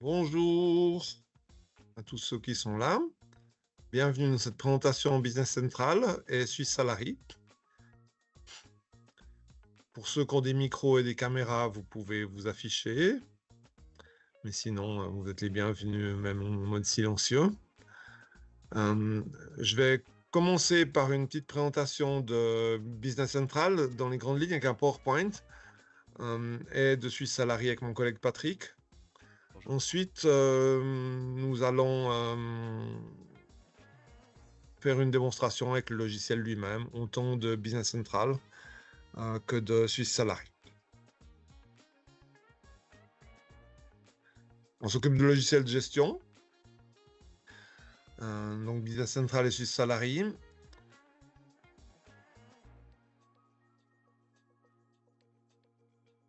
Bonjour à tous ceux qui sont là. Bienvenue dans cette présentation en Business Central et Suisse Salary. Pour ceux qui ont des micros et des caméras, vous pouvez vous afficher. Mais sinon, vous êtes les bienvenus même en mode silencieux. Je vais commencer par une petite présentation de Business Central dans les grandes lignes avec un PowerPoint et de Suisse Salary avec mon collègue Patrick. Bonjour. Ensuite, nous allons faire une démonstration avec le logiciel lui-même, autant de Business Central que de Suisse Salary. On s'occupe du logiciel de gestion, donc Business Central et Suisse Salary.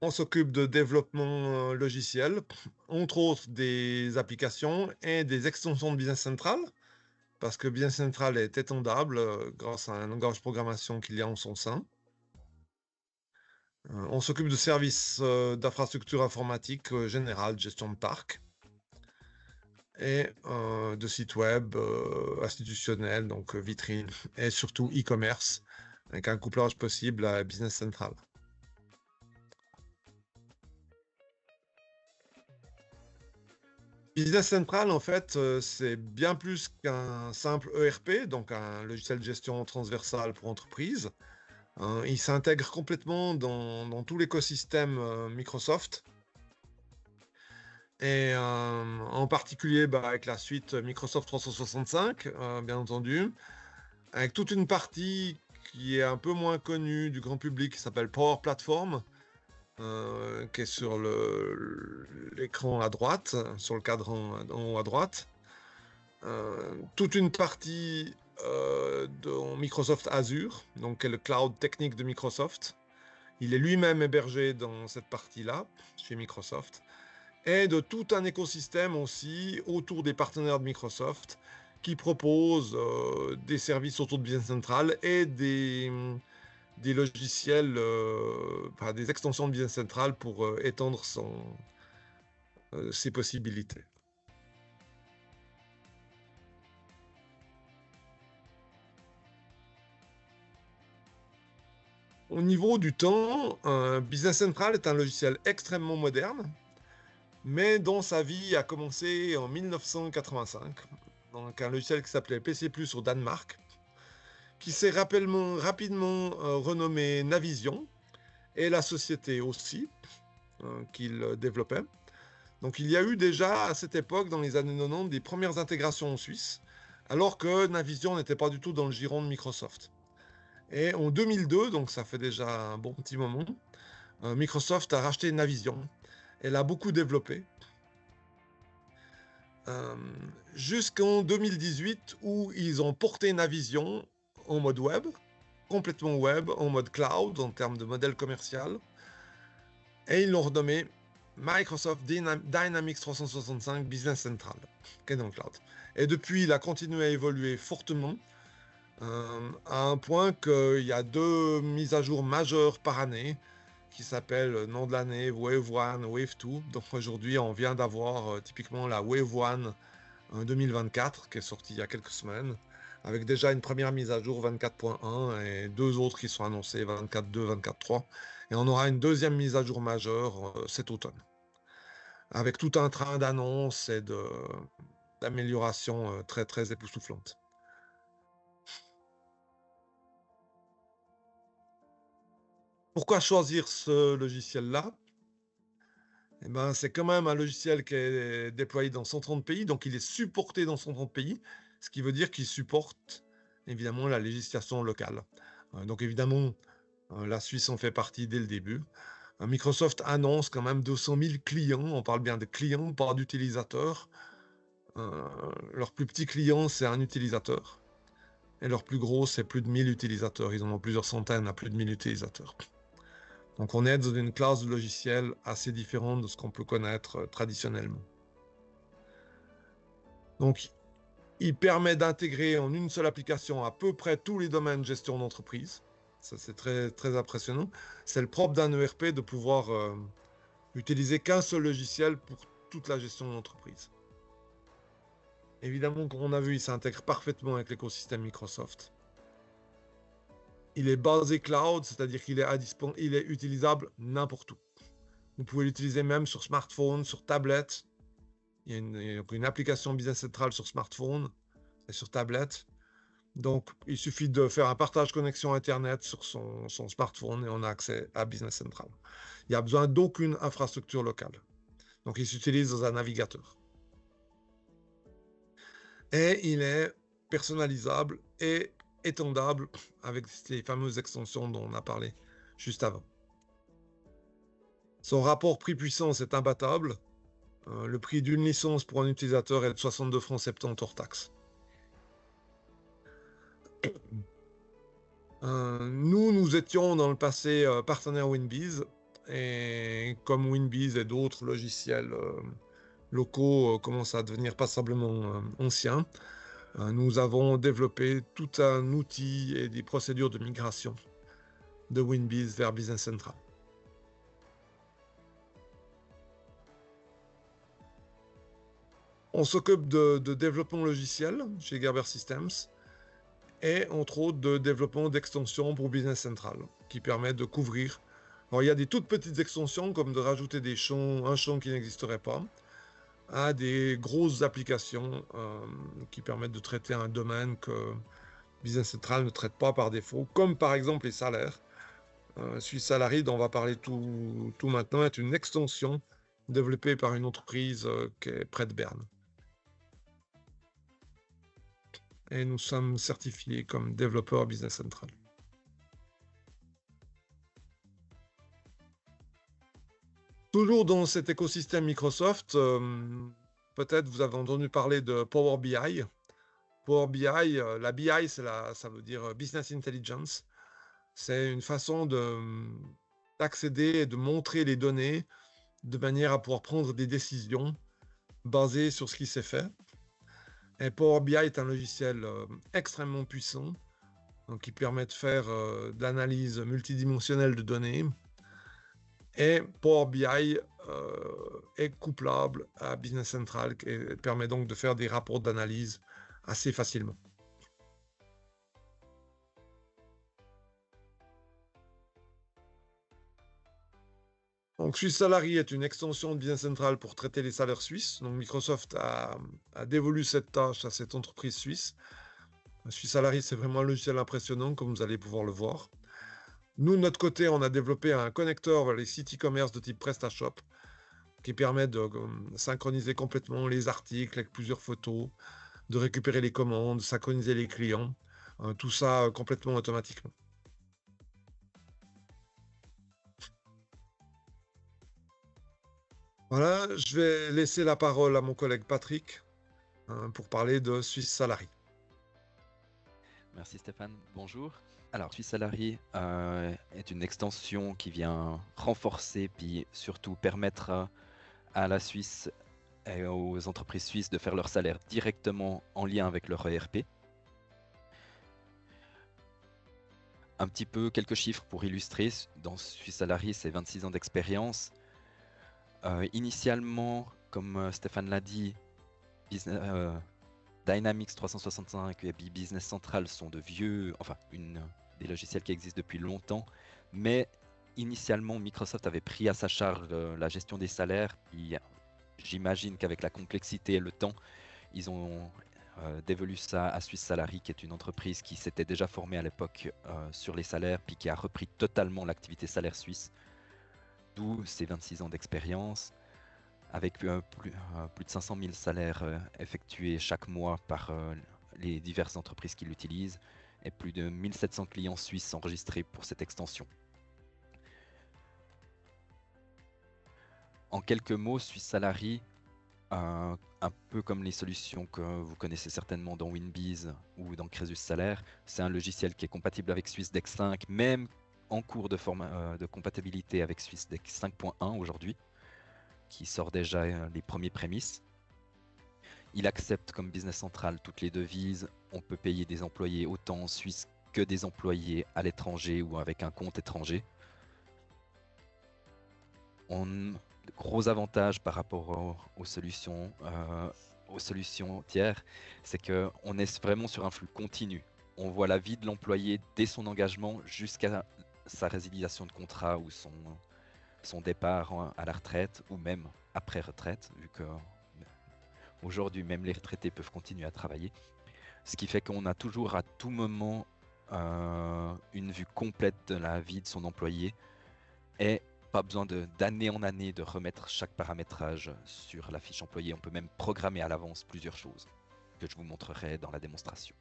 On s'occupe de développement logiciel, entre autres des applications et des extensions de Business Central, parce que Business Central est étendable grâce à un langage de programmation qu'il y a en son sein. On s'occupe de services d'infrastructure informatique générale, gestion de parc, et de sites web institutionnels, donc vitrines, et surtout e-commerce, avec un couplage possible à Business Central. Business Central, en fait, c'est bien plus qu'un simple ERP, donc un logiciel de gestion transversale pour entreprise. Il s'intègre complètement dans tout l'écosystème Microsoft. Et en particulier avec la suite Microsoft 365, bien entendu, avec toute une partie qui est un peu moins connue du grand public, qui s'appelle Power Platform, qui est sur l'écran à droite, sur le cadran en haut à droite. Toute une partie de Microsoft Azure, donc qui est le cloud technique de Microsoft. Il est lui-même hébergé dans cette partie-là, chez Microsoft. Et de tout un écosystème aussi autour des partenaires de Microsoft qui proposent des services autour de Business Central et des logiciels, des extensions de Business Central pour étendre ses possibilités. Au niveau du temps, Business Central est un logiciel extrêmement moderne, mais dont sa vie a commencé en 1985, donc un logiciel qui s'appelait PC Plus au Danemark, qui s'est rapidement renommé Navision, et la société aussi, qu'il développait. Donc il y a eu déjà à cette époque, dans les années 90, des premières intégrations en Suisse, alors que Navision n'était pas du tout dans le giron de Microsoft. Et en 2002, donc ça fait déjà un bon petit moment, Microsoft a racheté Navision. Elle a beaucoup développé. Jusqu'en 2018, où ils ont porté Navision en mode web, complètement web, en mode cloud, en termes de modèle commercial. Et ils l'ont renommé Microsoft Dynamics 365 Business Central, qui est dans le cloud. Et depuis, il a continué à évoluer fortement, à un point qu'il y a 2 mises à jour majeures par année, qui s'appellent nom de l'année, Wave 1, Wave 2. Donc aujourd'hui, on vient d'avoir typiquement la Wave 1 2024, qui est sortie il y a quelques semaines, avec déjà une première mise à jour 24.1 et 2 autres qui sont annoncées 24.2, 24.3. Et on aura une deuxième mise à jour majeure cet automne, avec tout un train d'annonces et d'améliorations très, très époustouflantes. Pourquoi choisir ce logiciel-là? Eh ben, c'est quand même un logiciel qui est déployé dans 130 pays, donc il est supporté dans 130 pays, ce qui veut dire qu'il supporte évidemment la législation locale. Donc évidemment, la Suisse en fait partie dès le début. Microsoft annonce quand même 200 000 clients, on parle bien de clients, pas d'utilisateurs. Leur plus petit client, c'est un utilisateur. Et leur plus gros, c'est plus de 1000 utilisateurs. Ils en ont plusieurs centaines à plus de 1000 utilisateurs. Donc on est dans une classe de logiciels assez différente de ce qu'on peut connaître traditionnellement. Donc il permet d'intégrer en une seule application à peu près tous les domaines de gestion d'entreprise. Ça, c'est très, très impressionnant. C'est le propre d'un ERP de pouvoir utiliser qu'un seul logiciel pour toute la gestion de l'entreprise. Évidemment, comme on a vu, il s'intègre parfaitement avec l'écosystème Microsoft. Il est basé cloud, c'est-à-dire qu'il il est utilisable n'importe où. Vous pouvez l'utiliser même sur smartphone, sur tablette. Il y a une application Business Central sur smartphone et sur tablette. Donc, il suffit de faire un partage connexion Internet sur son smartphone et on a accès à Business Central. Il n'y a besoin d'aucune infrastructure locale. Donc, il s'utilise dans un navigateur. Et il est personnalisable et étendable avec ces fameuses extensions dont on a parlé juste avant. Son rapport prix-puissance est imbattable. Le prix d'une licence pour un utilisateur est de 62 francs 70 hors taxe. Nous étions dans le passé partenaires Winbiz, et comme Winbiz et d'autres logiciels locaux commencent à devenir passablement anciens, nous avons développé tout un outil et des procédures de migration de Winbiz vers Business Central. On s'occupe de développement logiciel chez Gerber Systems et entre autres de développement d'extensions pour Business Central qui permettent de couvrir. Alors il y a des toutes petites extensions comme de rajouter des champs, un champ qui n'existerait pas, à des grosses applications qui permettent de traiter un domaine que Business Central ne traite pas par défaut, comme par exemple les salaires. Swiss Salary, dont on va parler tout maintenant, est une extension développée par une entreprise qui est près de Berne. Et nous sommes certifiés comme développeurs Business Central. Toujours dans cet écosystème Microsoft, peut-être vous avez entendu parler de Power BI. Power BI, la BI, ça veut dire Business Intelligence. C'est une façon d'accéder et de montrer les données de manière à pouvoir prendre des décisions basées sur ce qui s'est fait. Et Power BI est un logiciel extrêmement puissant donc qui permet de faire de l'analyse multidimensionnelle de données. Et Power BI est couplable à Business Central et permet donc de faire des rapports d'analyse assez facilement. Donc, Swiss Salary est une extension de Business Central pour traiter les salaires suisses. Donc, Microsoft a dévolu cette tâche à cette entreprise suisse. Swiss Salary, c'est vraiment un logiciel impressionnant, comme vous allez pouvoir le voir. Nous, de notre côté, on a développé un connecteur vers les sites e-commerce de type PrestaShop qui permet de synchroniser complètement les articles avec plusieurs photos, de récupérer les commandes, de synchroniser les clients, tout ça complètement automatiquement. Voilà, je vais laisser la parole à mon collègue Patrick pour parler de Swiss Salary. Merci Stéphane, bonjour. Alors, Swiss Salary est une extension qui vient renforcer puis surtout permettre à la Suisse et aux entreprises suisses de faire leur salaire directement en lien avec leur ERP. Un petit peu quelques chiffres pour illustrer. Dans Swiss Salary, c'est 26 ans d'expérience. Initialement, comme Stéphane l'a dit, Dynamics 365 et Business Central sont de vieux, enfin des logiciels qui existent depuis longtemps, mais initialement Microsoft avait pris à sa charge la gestion des salaires. J'imagine qu'avec la complexité et le temps, ils ont dévolu ça à Swiss Salary, qui est une entreprise qui s'était déjà formée à l'époque sur les salaires, puis qui a repris totalement l'activité salaire suisse, d'où ses 26 ans d'expérience, avec plus de 500 000 salaires effectués chaque mois par les diverses entreprises qui l'utilisent, et plus de 1700 clients suisses enregistrés pour cette extension. En quelques mots, Swiss Salary, un peu comme les solutions que vous connaissez certainement dans Winbiz ou dans Cresus Salaire, c'est un logiciel qui est compatible avec SwissDex 5, même en cours de compatibilité avec SwissDex 5.1 aujourd'hui, qui sort déjà les premiers prémices. Il accepte comme Business Central toutes les devises. On peut payer des employés autant en Suisse que des employés à l'étranger ou avec un compte étranger. gros avantage par rapport aux solutions tiers, c'est qu'on est vraiment sur un flux continu. On voit la vie de l'employé dès son engagement jusqu'à sa résiliation de contrat ou son départ à la retraite ou même après retraite, vu que aujourd'hui même les retraités peuvent continuer à travailler. Ce qui fait qu'on a toujours à tout moment une vue complète de la vie de son employé et pas besoin d'année en année de remettre chaque paramétrage sur la fiche employée. On peut même programmer à l'avance plusieurs choses que je vous montrerai dans la démonstration.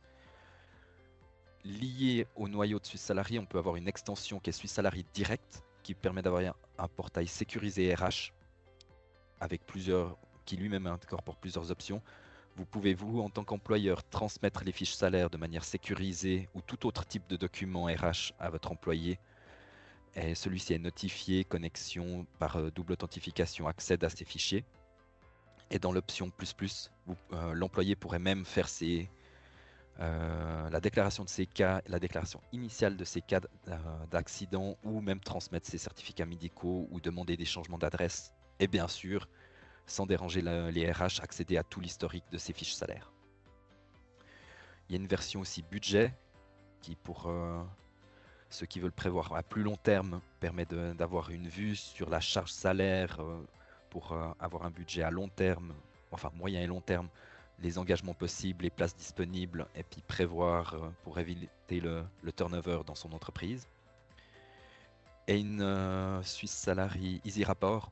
Lié au noyau de Suisse Salary, on peut avoir une extension qui est Suisse Salary Direct qui permet d'avoir un portail sécurisé RH avec qui lui-même incorpore plusieurs options. Vous pouvez, vous, en tant qu'employeur, transmettre les fiches salaires de manière sécurisée ou tout autre type de document RH à votre employé. Et celui-ci est notifié, connexion par double authentification, accède à ces fichiers. Et dans l'option plus, l'employé pourrait même faire la déclaration de ces cas, la déclaration initiale de ces cas d'accident, ou même transmettre ses certificats médicaux ou demander des changements d'adresse. Et bien sûr, sans déranger les RH, accéder à tout l'historique de ces fiches salaires. Il y a une version aussi budget qui, pour ceux qui veulent prévoir à plus long terme, permet d'avoir une vue sur la charge salaire pour avoir un budget à long terme, enfin moyen et long terme, les engagements possibles, les places disponibles, et puis prévoir pour éviter le turnover dans son entreprise. Et une Suisse Salary Easy Rapport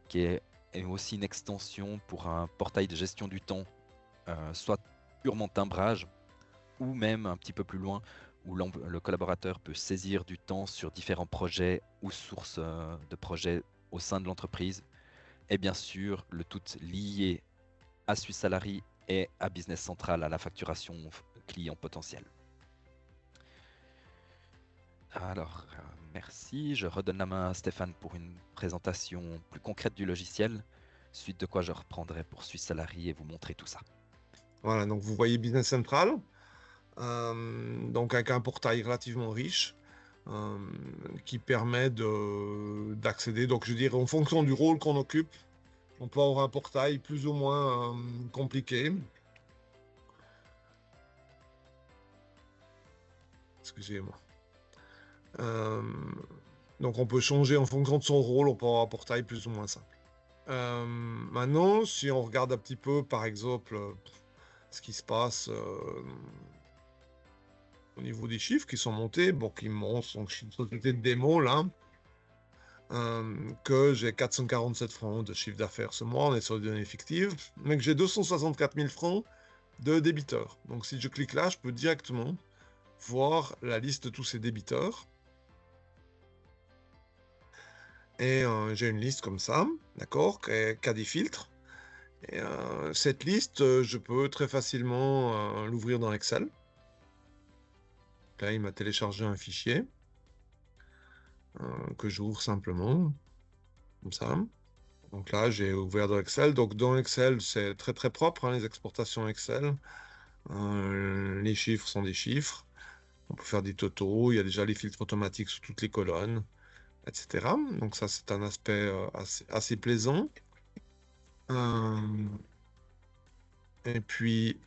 qui est aussi une extension pour un portail de gestion du temps, soit purement timbrage, ou même un petit peu plus loin, où le collaborateur peut saisir du temps sur différents projets ou sources de projets au sein de l'entreprise. Et bien sûr, le tout lié à Suisse Salary et à Business Central, à la facturation client potentiel. Alors, merci. Je redonne la main à Stéphane pour une présentation plus concrète du logiciel, suite de quoi je reprendrai pour Suisse Salary et vous montrer tout ça. Voilà, donc vous voyez Business Central, donc avec un portail relativement riche qui permet d'accéder. Donc je dirais en fonction du rôle qu'on occupe, on peut avoir un portail plus ou moins compliqué. Excusez-moi. Donc on peut changer en fonction de son rôle, on peut avoir un portail plus ou moins simple. Maintenant, si on regarde un petit peu, par exemple, ce qui se passe au niveau des chiffres qui sont montés, bon, qui montent, son société de démo là, que j'ai 447 francs de chiffre d'affaires ce mois, on est sur des données fictives, mais que j'ai 264 000 francs de débiteurs. Donc si je clique là, je peux directement voir la liste de tous ces débiteurs. Et j'ai une liste comme ça, d'accord, qui a des filtres. Et cette liste, je peux très facilement l'ouvrir dans Excel. Là, il m'a téléchargé un fichier que j'ouvre simplement, comme ça. Donc là, j'ai ouvert dans Excel. Donc dans Excel, c'est très très propre, hein, les exportations Excel. Les chiffres sont des chiffres. On peut faire des totaux. Il y a déjà les filtres automatiques sur toutes les colonnes, etc. Donc ça, c'est un aspect assez plaisant. Et puis,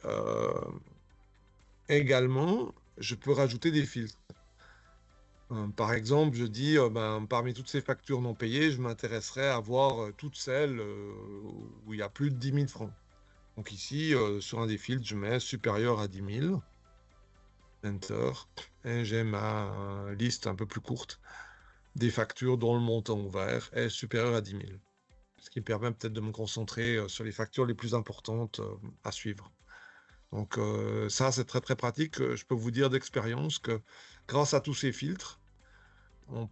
également, je peux rajouter des filtres. Par exemple, je dis, parmi toutes ces factures non payées, je m'intéresserais à voir toutes celles où il y a plus de 10 000 francs. Donc ici, sur un des filtres, je mets supérieur à 10 000. Enter. Et j'ai ma liste un peu plus courte des factures dont le montant ouvert est supérieur à 10 000. Ce qui me permet peut-être de me concentrer sur les factures les plus importantes à suivre. Donc ça, c'est très très pratique. Je peux vous dire d'expérience que grâce à tous ces filtres, on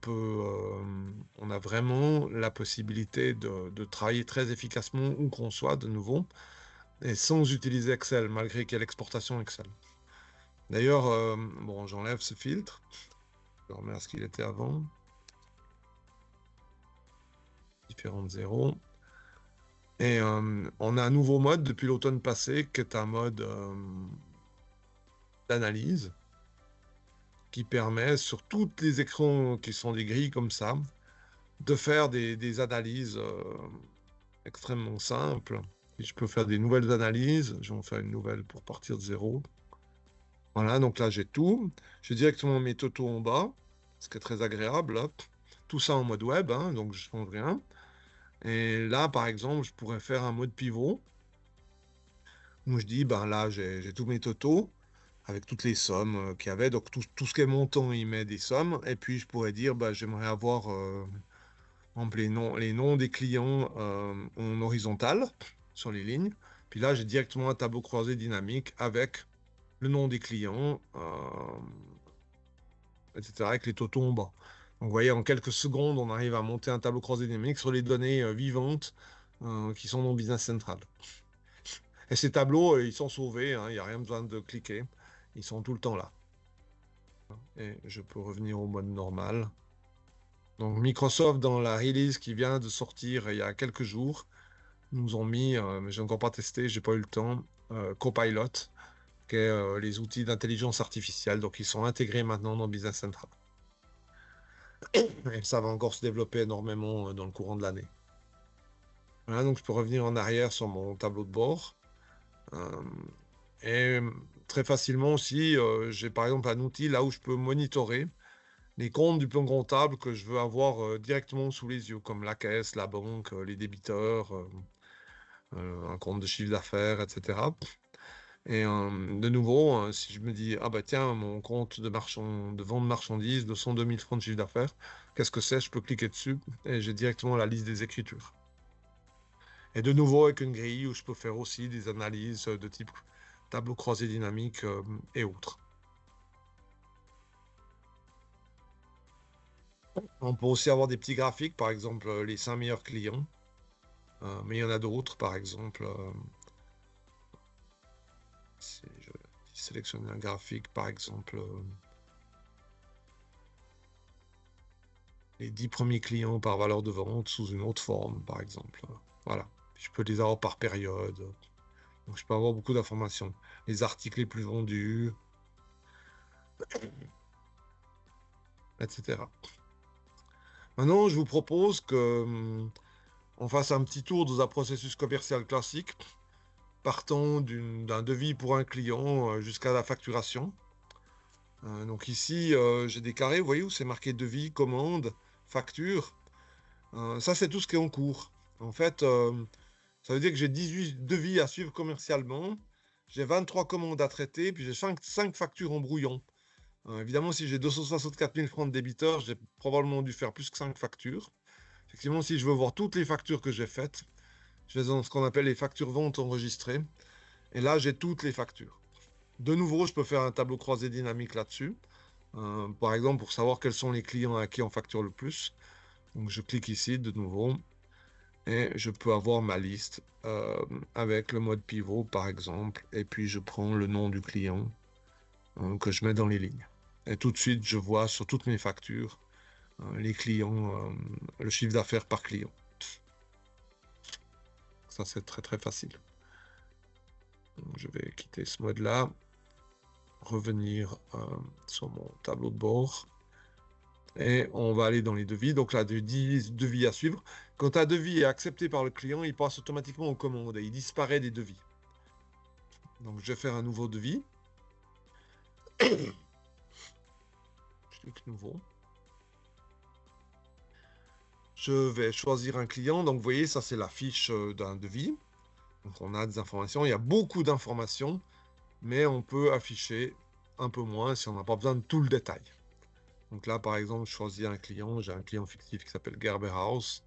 a vraiment la possibilité de travailler très efficacement où qu'on soit de nouveau, et sans utiliser Excel, malgré qu'il y ait l'exportation Excel. D'ailleurs, bon, j'enlève ce filtre. Je remets à ce qu'il était avant. Différentes zéros. Et on a un nouveau mode depuis l'automne passé, qui est un mode d'analyse, qui permet sur tous les écrans qui sont des grilles comme ça, de faire des analyses extrêmement simple. Et je peux faire des nouvelles analyses. Je vais en faire une nouvelle pour partir de zéro. Voilà, donc là, j'ai tout. J'ai directement mes totaux en bas, ce qui est très agréable. Hop. Tout ça en mode web, hein, donc je ne change rien. Et là, par exemple, je pourrais faire un mode pivot où je dis, ben là, j'ai tous mes totaux avec toutes les sommes qu'il y avait. Donc, tout ce qui est montant, il met des sommes. Et puis, je pourrais dire, ben, j'aimerais avoir par exemple, les noms des clients en horizontal sur les lignes. Puis là, j'ai directement un tableau croisé dynamique avec le nom des clients, etc., avec les totaux en bas. Donc, vous voyez, en quelques secondes, on arrive à monter un tableau croisé dynamique sur les données vivantes qui sont dans Business Central. Et ces tableaux, ils sont sauvés, hein, il n'y a rien besoin de cliquer. Ils sont tout le temps là. Et je peux revenir au mode normal. Donc Microsoft, dans la release qui vient de sortir il y a quelques jours, nous ont mis, mais je n'ai encore pas testé, j'ai pas eu le temps, Copilot, qui est les outils d'intelligence artificielle. Donc ils sont intégrés maintenant dans Business Central. Et ça va encore se développer énormément dans le courant de l'année. Voilà, donc je peux revenir en arrière sur mon tableau de bord. Et très facilement aussi, j'ai par exemple un outil là où je peux monitorer les comptes du plan comptable que je veux avoir directement sous les yeux, comme la caisse, la banque, les débiteurs, un compte de chiffre d'affaires, etc. Et de nouveau, si je me dis, ah bah tiens, mon compte de vente de marchandises de 102 000 francs de chiffre d'affaires, qu'est-ce que c'est? Je peux cliquer dessus et j'ai directement la liste des écritures. Et de nouveau, avec une grille où je peux faire aussi des analyses de type tableau croisé dynamique et autres. On peut aussi avoir des petits graphiques, par exemple les 5 meilleurs clients. Mais il y en a d'autres, par exemple, si je sélectionne un graphique, par exemple, les 10 premiers clients par valeur de vente sous une autre forme, par exemple. Voilà. Je peux les avoir par période. Donc, je peux avoir beaucoup d'informations. Les articles les plus vendus, etc. Maintenant, je vous propose que on fasse un petit tour dans un processus commercial classique, partant d'un devis pour un client jusqu'à la facturation. Donc ici, j'ai des carrés, vous voyez, où c'est marqué devis, commande, facture. Ça, c'est tout ce qui est en cours. En fait, ça veut dire que j'ai 18 devis à suivre commercialement, j'ai 23 commandes à traiter, puis j'ai 5 factures en brouillon. Évidemment, si j'ai 264 000 francs de débiteur, j'ai probablement dû faire plus que 5 factures. Effectivement, si je veux voir toutes les factures que j'ai faites, je vais dans ce qu'on appelle les factures ventes enregistrées. Et là, j'ai toutes les factures. De nouveau, je peux faire un tableau croisé dynamique là-dessus. Par exemple, pour savoir quels sont les clients à qui on facture le plus. Donc, je clique ici de nouveau et je peux avoir ma liste avec le mode pivot, par exemple. Et puis, je prends le nom du client que je mets dans les lignes. Et tout de suite, je vois sur toutes mes factures les clients, le chiffre d'affaires par client. Ça, c'est très, très facile. Donc, je vais quitter ce mode-là, revenir sur mon tableau de bord. Et on va aller dans les devis. Donc là, devis à suivre. Quand un devis est accepté par le client, il passe automatiquement aux commandes et il disparaît des devis. Donc je vais faire un nouveau devis. Je clique nouveau. Je vais choisir un client. Donc vous voyez, ça c'est la fiche d'un devis. Donc on a des informations. Il y a beaucoup d'informations, mais on peut afficher un peu moins si on n'a pas besoin de tout le détail. Donc là, par exemple, je choisis un client. J'ai un client fictif qui s'appelle Gerber House.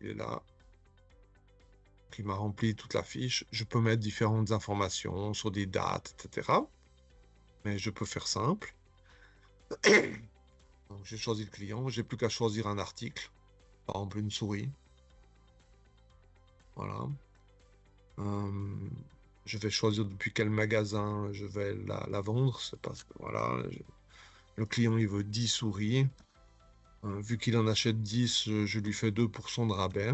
Il est là. Qui m'a rempli toute la fiche. Je peux mettre différentes informations sur des dates, etc. Mais je peux faire simple. Donc, j'ai choisi le client. J'ai plus qu'à choisir un article. Par exemple, une souris. Voilà. Je vais choisir depuis quel magasin je vais la vendre. C'est parce que, voilà, le client, il veut 10 souris. Vu qu'il en achète 10, je lui fais 2% de rabais.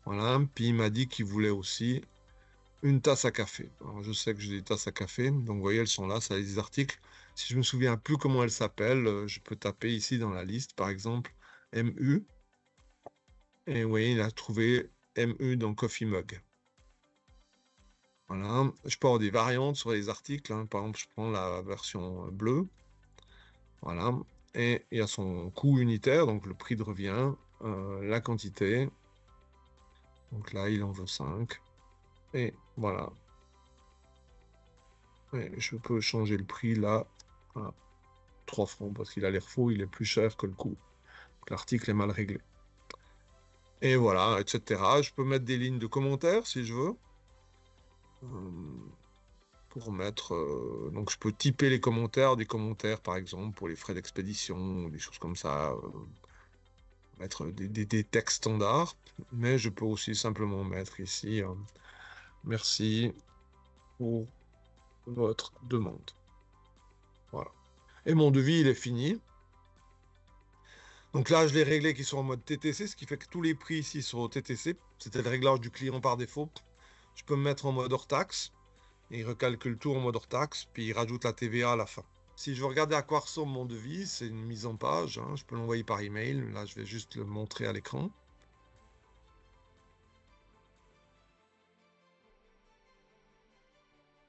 Voilà. Puis, il m'a dit qu'il voulait aussi une tasse à café. Alors, je sais que j'ai des tasses à café, donc vous voyez, elles sont là, ça les articles. Si je me souviens plus comment elles s'appellent, je peux taper ici dans la liste, par exemple, MU. Et vous voyez, il a trouvé MU dans Coffee Mug. Voilà. Je peux avoir des variantes sur les articles. Hein. Par exemple, je prends la version bleue. Voilà. Et il y a son coût unitaire, donc le prix de revient, la quantité. Donc là, il en veut 5. Et voilà. Et je peux changer le prix là à 3 francs parce qu'il a l'air faux, il est plus cher que le coût. L'article est mal réglé. Et voilà, etc. Je peux mettre des lignes de commentaires si je veux. Pour mettre. Donc je peux typer les commentaires, des commentaires par exemple pour les frais d'expédition, des choses comme ça. Mettre des textes standards. Mais je peux aussi simplement mettre ici merci pour votre demande. Voilà. Et mon devis, il est fini. Donc là, je l'ai réglé qu'ils sont en mode TTC, ce qui fait que tous les prix ici sont au TTC. C'était le réglage du client par défaut. Je peux me mettre en mode hors taxe. Et il recalcule tout en mode hors taxe, puis il rajoute la TVA à la fin. Si je veux regarder à quoi ressemble mon devis, c'est une mise en page. Hein. Je peux l'envoyer par email. Là, je vais juste le montrer à l'écran.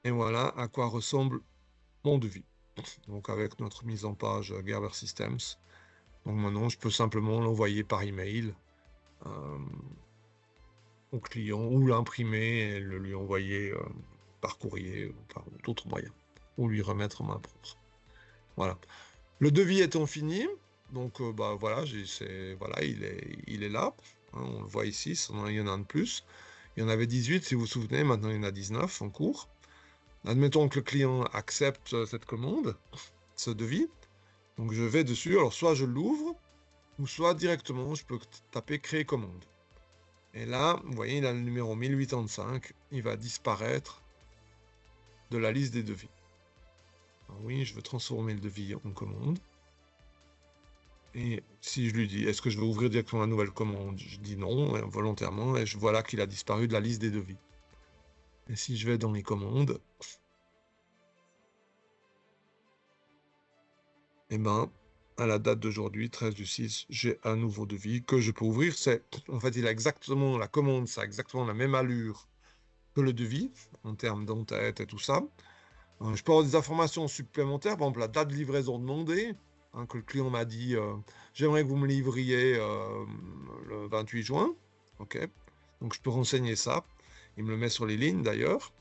Et voilà à quoi ressemble mon devis. Donc avec notre mise en page Gerber Systems. Donc maintenant, je peux simplement l'envoyer par email au client ou l'imprimer et le lui envoyer par courrier ou par d'autres moyens. Ou lui remettre en main propre. Voilà. Le devis étant fini, donc bah voilà, voilà, il est là. Hein, on le voit ici, il y en a un de plus. Il y en avait 18, si vous vous souvenez, maintenant il y en a 19 en cours. Admettons que le client accepte cette commande, ce devis. Donc je vais dessus, alors soit je l'ouvre, ou soit directement je peux taper créer commande. Et là, vous voyez, il a le numéro 1085, il va disparaître de la liste des devis. Alors oui, je veux transformer le devis en commande. Et si je lui dis, est-ce que je veux ouvrir directement la nouvelle commande? Je dis non, volontairement, et je vois là qu'il a disparu de la liste des devis. Et si je vais dans les commandes, eh ben, à la date d'aujourd'hui, 13/6, j'ai un nouveau devis que je peux ouvrir. En fait, il a exactement, la commande, ça a exactement la même allure que le devis, en termes d'entête et tout ça. Je peux avoir des informations supplémentaires, par exemple la date de livraison demandée, hein, que le client m'a dit j'aimerais que vous me livriez le 28 juin. Ok. Donc je peux renseigner ça. Il me le met sur les lignes d'ailleurs.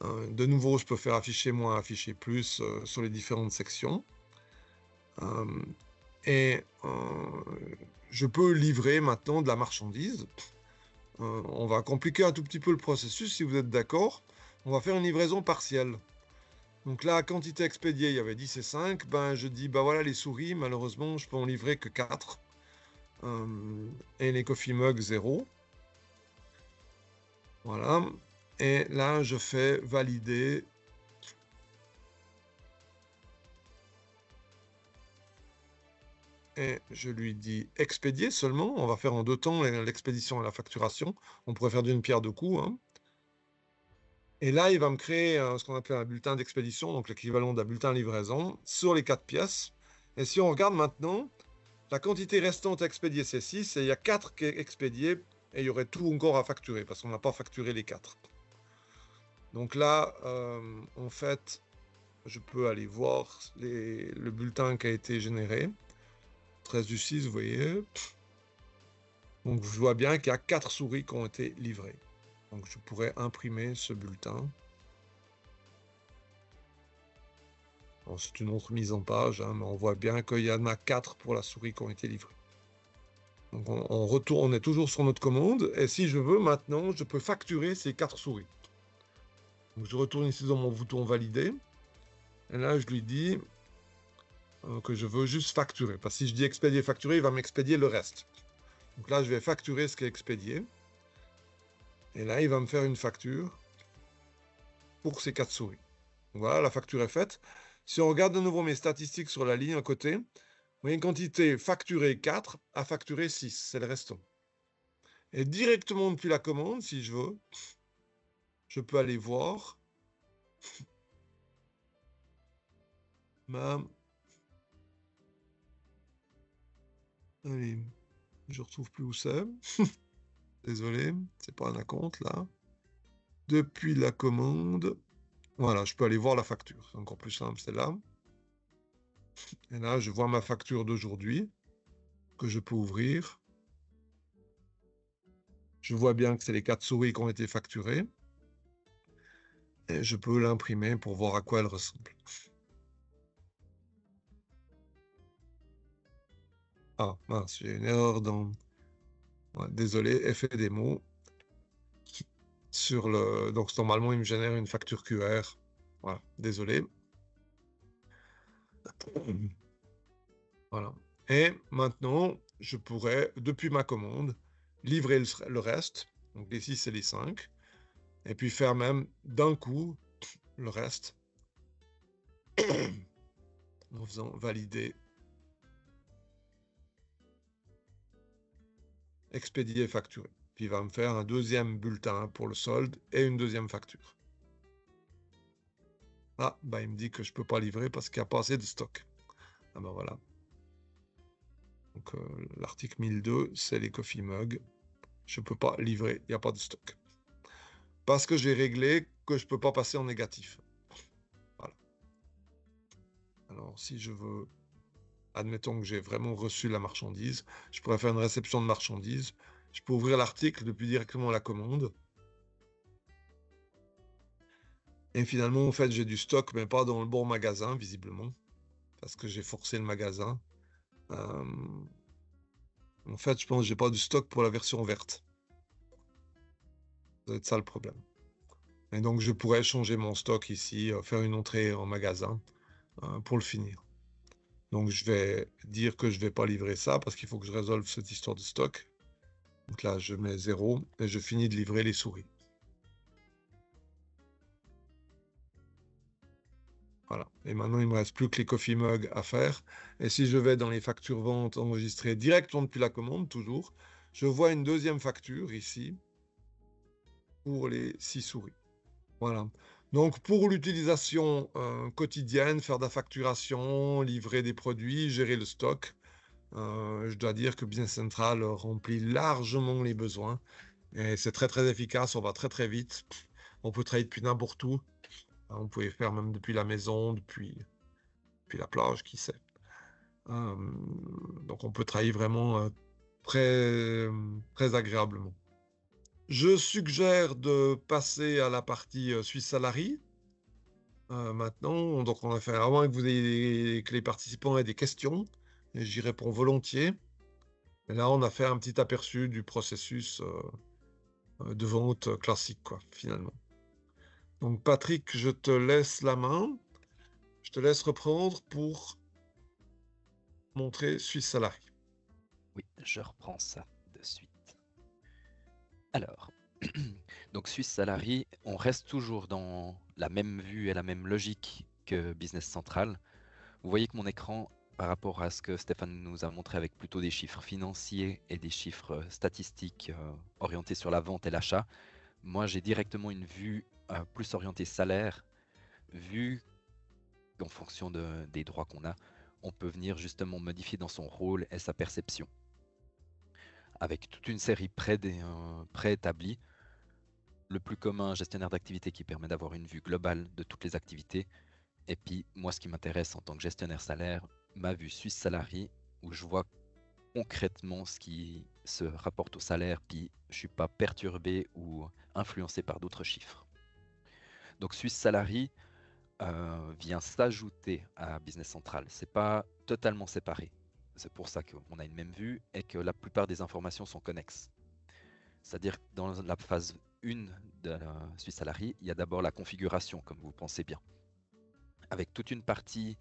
De nouveau, je peux faire afficher moins, afficher plus sur les différentes sections. Et je peux livrer maintenant de la marchandise. On va compliquer un tout petit peu le processus si vous êtes d'accord. On va faire une livraison partielle. Donc là, quantité expédiée, il y avait 10 et 5. Ben, je dis, bah voilà, les souris, malheureusement, je peux en livrer que 4. Et les coffee mugs, 0. Voilà. Et là, je fais valider. Et je lui dis expédier seulement. On va faire en 2 temps l'expédition et la facturation. On pourrait faire d'une pierre deux coups. Hein. Et là, il va me créer ce qu'on appelle un bulletin d'expédition, donc l'équivalent d'un bulletin de livraison, sur les 4 pièces. Et si on regarde maintenant, la quantité restante à expédier, c'est 6, et il y a 4 qui est expédié, et il y aurait tout encore à facturer, parce qu'on n'a pas facturé les 4. Donc là, en fait, je peux aller voir le bulletin qui a été généré. 13/6, vous voyez. Donc je vois bien qu'il y a 4 souris qui ont été livrées. Donc je pourrais imprimer ce bulletin. C'est une autre mise en page, hein, mais on voit bien qu'il y en a 4 pour la souris qui ont été livrées. Donc on est toujours sur notre commande, et si je veux maintenant, je peux facturer ces 4 souris. Donc je retourne ici dans mon bouton valider, et là je lui dis que je veux juste facturer, parce que si je dis expédier, facturer, il va m'expédier le reste. Donc là je vais facturer ce qui est expédié, et là il va me faire une facture pour ces 4 souris. Donc voilà, la facture est faite. Si on regarde de nouveau mes statistiques sur la ligne à côté, vous voyez une quantité facturée 4 à facturer 6, c'est le restant. Et directement depuis la commande, si je veux, je peux aller voir ma Allez, je retrouve plus où c'est. Désolé, c'est pas un acompte là. Depuis la commande, voilà, je peux aller voir la facture. C'est encore plus simple, c'est là. Et là, je vois ma facture d'aujourd'hui que je peux ouvrir. Je vois bien que c'est les 4 souris qui ont été facturées. Et je peux l'imprimer pour voir à quoi elle ressemble. Ah, mince, j'ai une erreur dans... Ouais, désolé, effet des mots. Sur le... Donc, normalement, il me génère une facture QR. Voilà, désolé. Voilà. Et maintenant, je pourrais, depuis ma commande, livrer le reste. Donc, ici, c'est les 5. Et puis faire même d'un coup le reste en faisant valider, expédier, facturer. Puis il va me faire un deuxième bulletin pour le solde et une deuxième facture. Ah, bah il me dit que je peux pas livrer parce qu'il n'y a pas assez de stock. Ah ben voilà. Donc l'article 1002, c'est les coffee mugs. Je peux pas livrer, il n'y a pas de stock. Parce que j'ai réglé que je peux pas passer en négatif. Voilà. Alors si je veux, admettons que j'ai vraiment reçu la marchandise, je pourrais faire une réception de marchandise. Je peux ouvrir l'article depuis directement la commande. Et finalement, en fait, j'ai du stock, mais pas dans le bon magasin, visiblement, parce que j'ai forcé le magasin. En fait, je pense que j'ai pas du stock pour la version verte. Ça doit être ça le problème. Et donc, je pourrais changer mon stock ici, faire une entrée en magasin pour le finir. Donc, je vais dire que je vais pas livrer ça parce qu'il faut que je résolve cette histoire de stock. Donc là, je mets 0 et je finis de livrer les souris. Voilà. Et maintenant, il me reste plus que les coffee mugs à faire. Et si je vais dans les factures ventes enregistrées directement depuis la commande, toujours, je vois une deuxième facture ici pour les 6 souris. Voilà. Donc, pour l'utilisation quotidienne, faire de la facturation, livrer des produits, gérer le stock, je dois dire que Business Central remplit largement les besoins. Et c'est très, très efficace. On va très, très vite. On peut travailler depuis n'importe où. On pouvait faire même depuis la maison, depuis la plage, qui sait. Donc on peut travailler vraiment très, très agréablement. Je suggère de passer à la partie Swiss Salary. Maintenant, donc on va faire, à moins que que les participants aient des questions, et j'y réponds volontiers. Et là, on a fait un petit aperçu du processus de vente classique, quoi, finalement. Donc Patrick, je te laisse la main. Je te laisse reprendre pour montrer Swiss Salary. Oui, je reprends ça de suite. Alors, donc Swiss Salary, on reste toujours dans la même vue et la même logique que Business Central. Vous voyez que mon écran, par rapport à ce que Stéphane nous a montré avec plutôt des chiffres financiers et des chiffres statistiques orientés sur la vente et l'achat, moi j'ai directement une vue plus orientée salaire, vu qu'en fonction des droits qu'on a, on peut venir justement modifier dans son rôle et sa perception. Avec toute une série préétablie, le plus commun, gestionnaire d'activité qui permet d'avoir une vue globale de toutes les activités. Et puis, moi, ce qui m'intéresse en tant que gestionnaire salaire, ma vue Suisse Salary, où je vois concrètement ce qui se rapporte au salaire, puis je suis pas perturbé ou influencé par d'autres chiffres. Donc, Suisse Salary vient s'ajouter à Business Central. C'est pas totalement séparé. C'est pour ça qu'on a une même vue et que la plupart des informations sont connexes. C'est-à-dire que dans la phase 1 de la Suisse Salary, il y a d'abord la configuration, comme vous pensez bien, avec toute une partie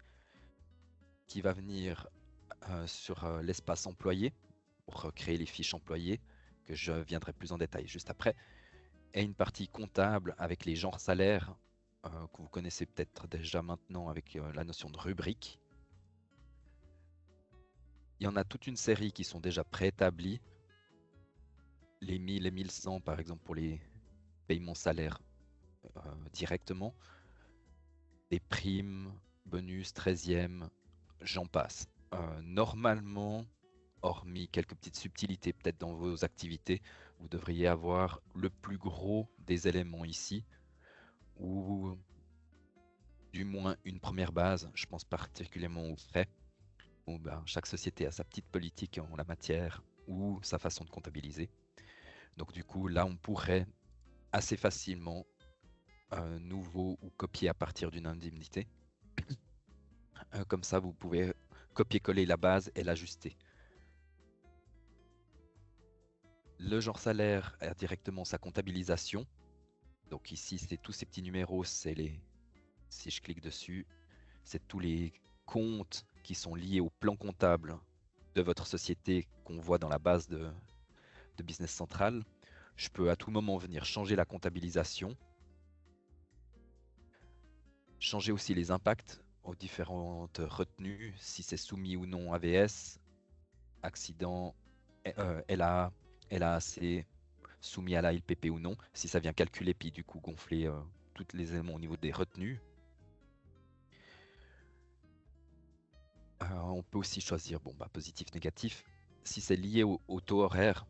qui va venir sur l'espace employé, pour créer les fiches employées, que je viendrai plus en détail juste après, et une partie comptable avec les genres salaires, que vous connaissez peut-être déjà maintenant avec la notion de rubrique. Il y en a toute une série qui sont déjà préétablies, les 1000 et 1100 par exemple pour les paiements salaires directement, des primes, bonus, 13e, j'en passe. Normalement, hormis quelques petites subtilités peut-être dans vos activités, vous devriez avoir le plus gros des éléments ici, ou du moins une première base. Je pense particulièrement aux frais, où ben, chaque société a sa petite politique en la matière ou sa façon de comptabiliser. Donc du coup, là, on pourrait assez facilement nouveau ou copier à partir d'une indemnité. Comme ça, vous pouvez copier-coller la base et l'ajuster. Le genre salaire a directement sa comptabilisation. Donc ici, c'est tous ces petits numéros, c'est les... Si je clique dessus, c'est tous les comptes qui sont liés au plan comptable de votre société qu'on voit dans la base de Business Central. Je peux à tout moment venir changer la comptabilisation, changer aussi les impacts aux différentes retenues, si c'est soumis ou non AVS, accident, LA, LAAC, soumis à la LPP ou non, si ça vient calculer puis du coup gonfler tous les éléments au niveau des retenues. On peut aussi choisir positif, négatif. Si c'est lié au taux horaire,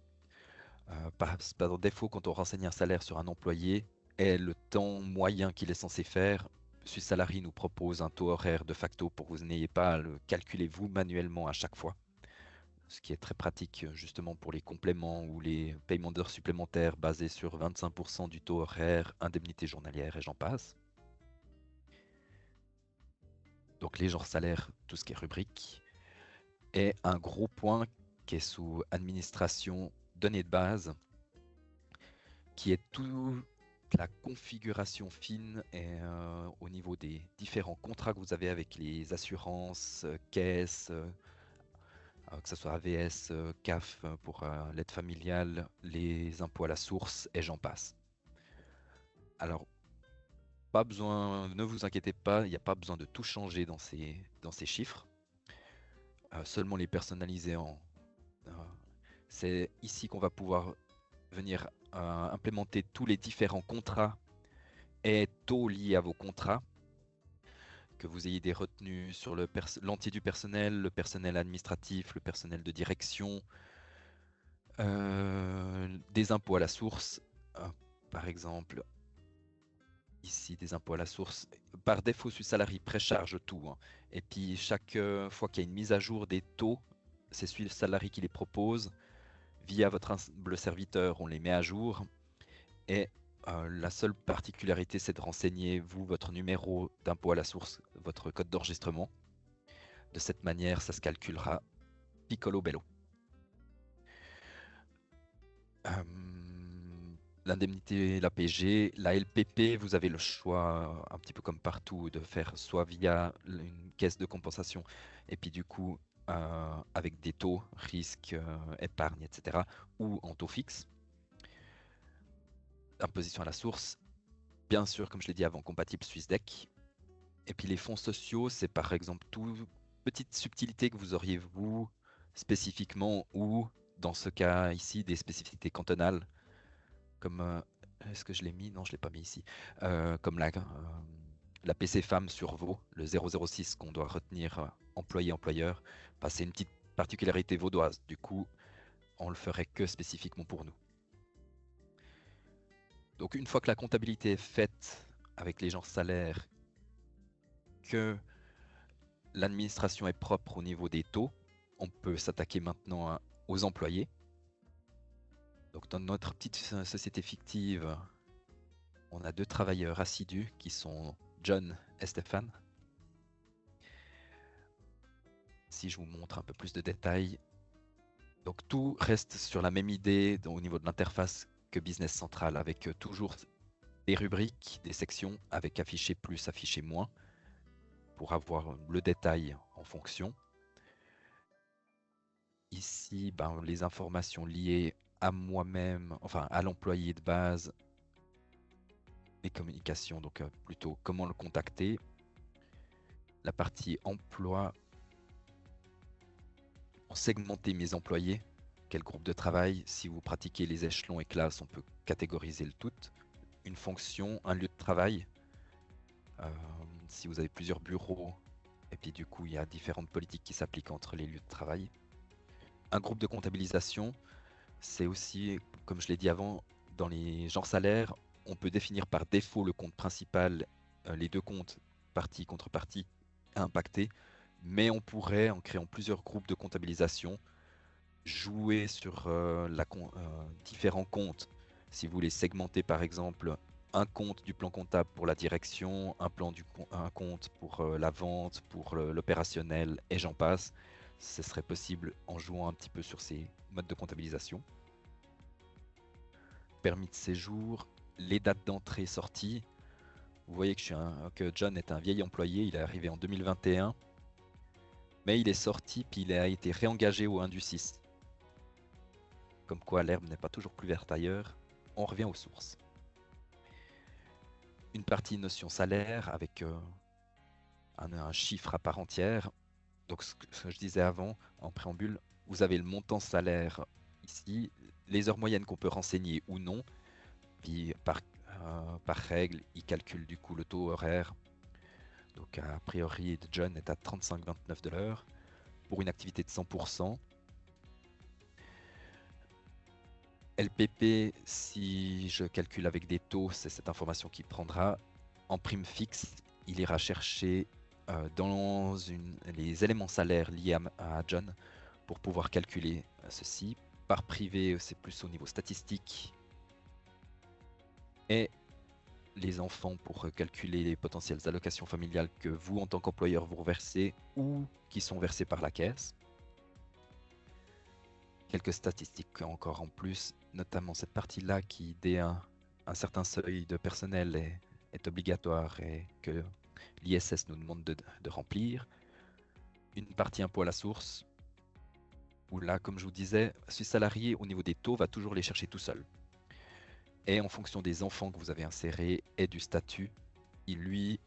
par défaut, quand on renseigne un salaire sur un employé et le temps moyen qu'il est censé faire, Swiss Salary nous propose un taux horaire de facto pour que vous n'ayez pas à le calculer vous manuellement à chaque fois. Ce qui est très pratique justement pour les compléments ou les paiements d'heures supplémentaires basés sur 25% du taux horaire, indemnité journalière et j'en passe. Donc les genres salaires, tout ce qui est rubrique. Et un gros point qui est sous administration données de base, qui est toute la configuration fine et, au niveau des différents contrats que vous avez avec les assurances, caisses, que ce soit AVS, CAF pour l'aide familiale, les impôts à la source et j'en passe. Alors, pas besoin, ne vous inquiétez pas, il n'y a pas besoin de tout changer dans ces chiffres, seulement les personnaliser c'est ici qu'on va pouvoir venir implémenter tous les différents contrats et taux liés à vos contrats, que vous ayez des retenues sur l'entier du personnel, le personnel administratif, le personnel de direction, des impôts à la source, par exemple, ici des impôts à la source. Par défaut, Swiss Salary précharge tout, hein. Et puis chaque fois qu'il y a une mise à jour des taux, c'est Swiss Salary qui les propose. Via votre humble serviteur, on les met à jour. Et la seule particularité, c'est de renseigner, vous, votre numéro d'impôt à la source, votre code d'enregistrement. De cette manière, ça se calculera piccolo bello. L'indemnité, la PG, la LPP, vous avez le choix, un petit peu comme partout, de faire soit via une caisse de compensation, et puis du coup, avec des taux, risque, épargne, etc., ou en taux fixe. Imposition à la source, bien sûr, comme je l'ai dit avant, compatible SwissDec. Et puis les fonds sociaux, c'est par exemple toute petite subtilité que vous auriez vous spécifiquement, ou dans ce cas ici, des spécificités cantonales, comme est-ce que je l'ai mis? Non, je l'ai pas mis ici. Comme la PC Femme sur Vaud, le 006 qu'on doit retenir employé-employeur, bah, c'est une petite particularité vaudoise. Du coup, on le ferait que spécifiquement pour nous. Donc une fois que la comptabilité est faite avec les genres salaires, que l'administration est propre au niveau des taux, on peut s'attaquer maintenant aux employés. Donc dans notre petite société fictive, on a 2 travailleurs assidus qui sont John et Stéphane. Si je vous montre un peu plus de détails. Donc tout reste sur la même idée au niveau de l'interface que Business Central, avec toujours des rubriques, des sections avec affiché plus, affiché moins, pour avoir le détail en fonction. Ici, les informations liées à moi-même, enfin à l'employé de base, les communications, donc plutôt comment le contacter. La partie emploi, segmenter mes employés, quel groupe de travail. Si vous pratiquez les échelons et classes, on peut catégoriser le tout. Une fonction, un lieu de travail. Si vous avez plusieurs bureaux, et puis du coup il y a différentes politiques qui s'appliquent entre les lieux de travail. Un groupe de comptabilisation, c'est aussi, comme je l'ai dit avant, dans les genres salaires, on peut définir par défaut le compte principal, les deux comptes, partie contre partie, impactés, mais on pourrait, en créant plusieurs groupes de comptabilisation, jouer sur différents comptes. Si vous voulez segmenter par exemple un compte du plan comptable pour la direction, un compte pour la vente, pour l'opérationnel et j'en passe, ce serait possible en jouant un petit peu sur ces modes de comptabilisation. Permis de séjour, les dates d'entrée-sortie. Vous voyez que John est un vieil employé, il est arrivé en 2021, mais il est sorti puis il a été réengagé au 1 du 6. Comme quoi l'herbe n'est pas toujours plus verte ailleurs, on revient aux sources. Une partie notion salaire avec un chiffre à part entière. Donc ce que je disais avant en préambule, vous avez le montant salaire ici, les heures moyennes qu'on peut renseigner ou non, puis par règle, il calcule du coup le taux horaire. Donc a priori, John est à 35,29 de l'heure pour une activité de 100%. LPP, si je calcule avec des taux, c'est cette information qu'il prendra. En prime fixe, il ira chercher dans les éléments salaires liés à John pour pouvoir calculer ceci. Par privé, c'est plus au niveau statistique. Et les enfants pour calculer les potentielles allocations familiales que vous, en tant qu'employeur, vous reversez ou qui sont versées par la caisse. Quelques statistiques encore en plus, notamment cette partie-là qui, dès un certain seuil de personnel, est obligatoire et que l'ISS nous demande de remplir. Une partie impôt à la source, où là, comme je vous disais, ce salarié, au niveau des taux, va toujours les chercher tout seul. Et en fonction des enfants que vous avez insérés et du statut, lui,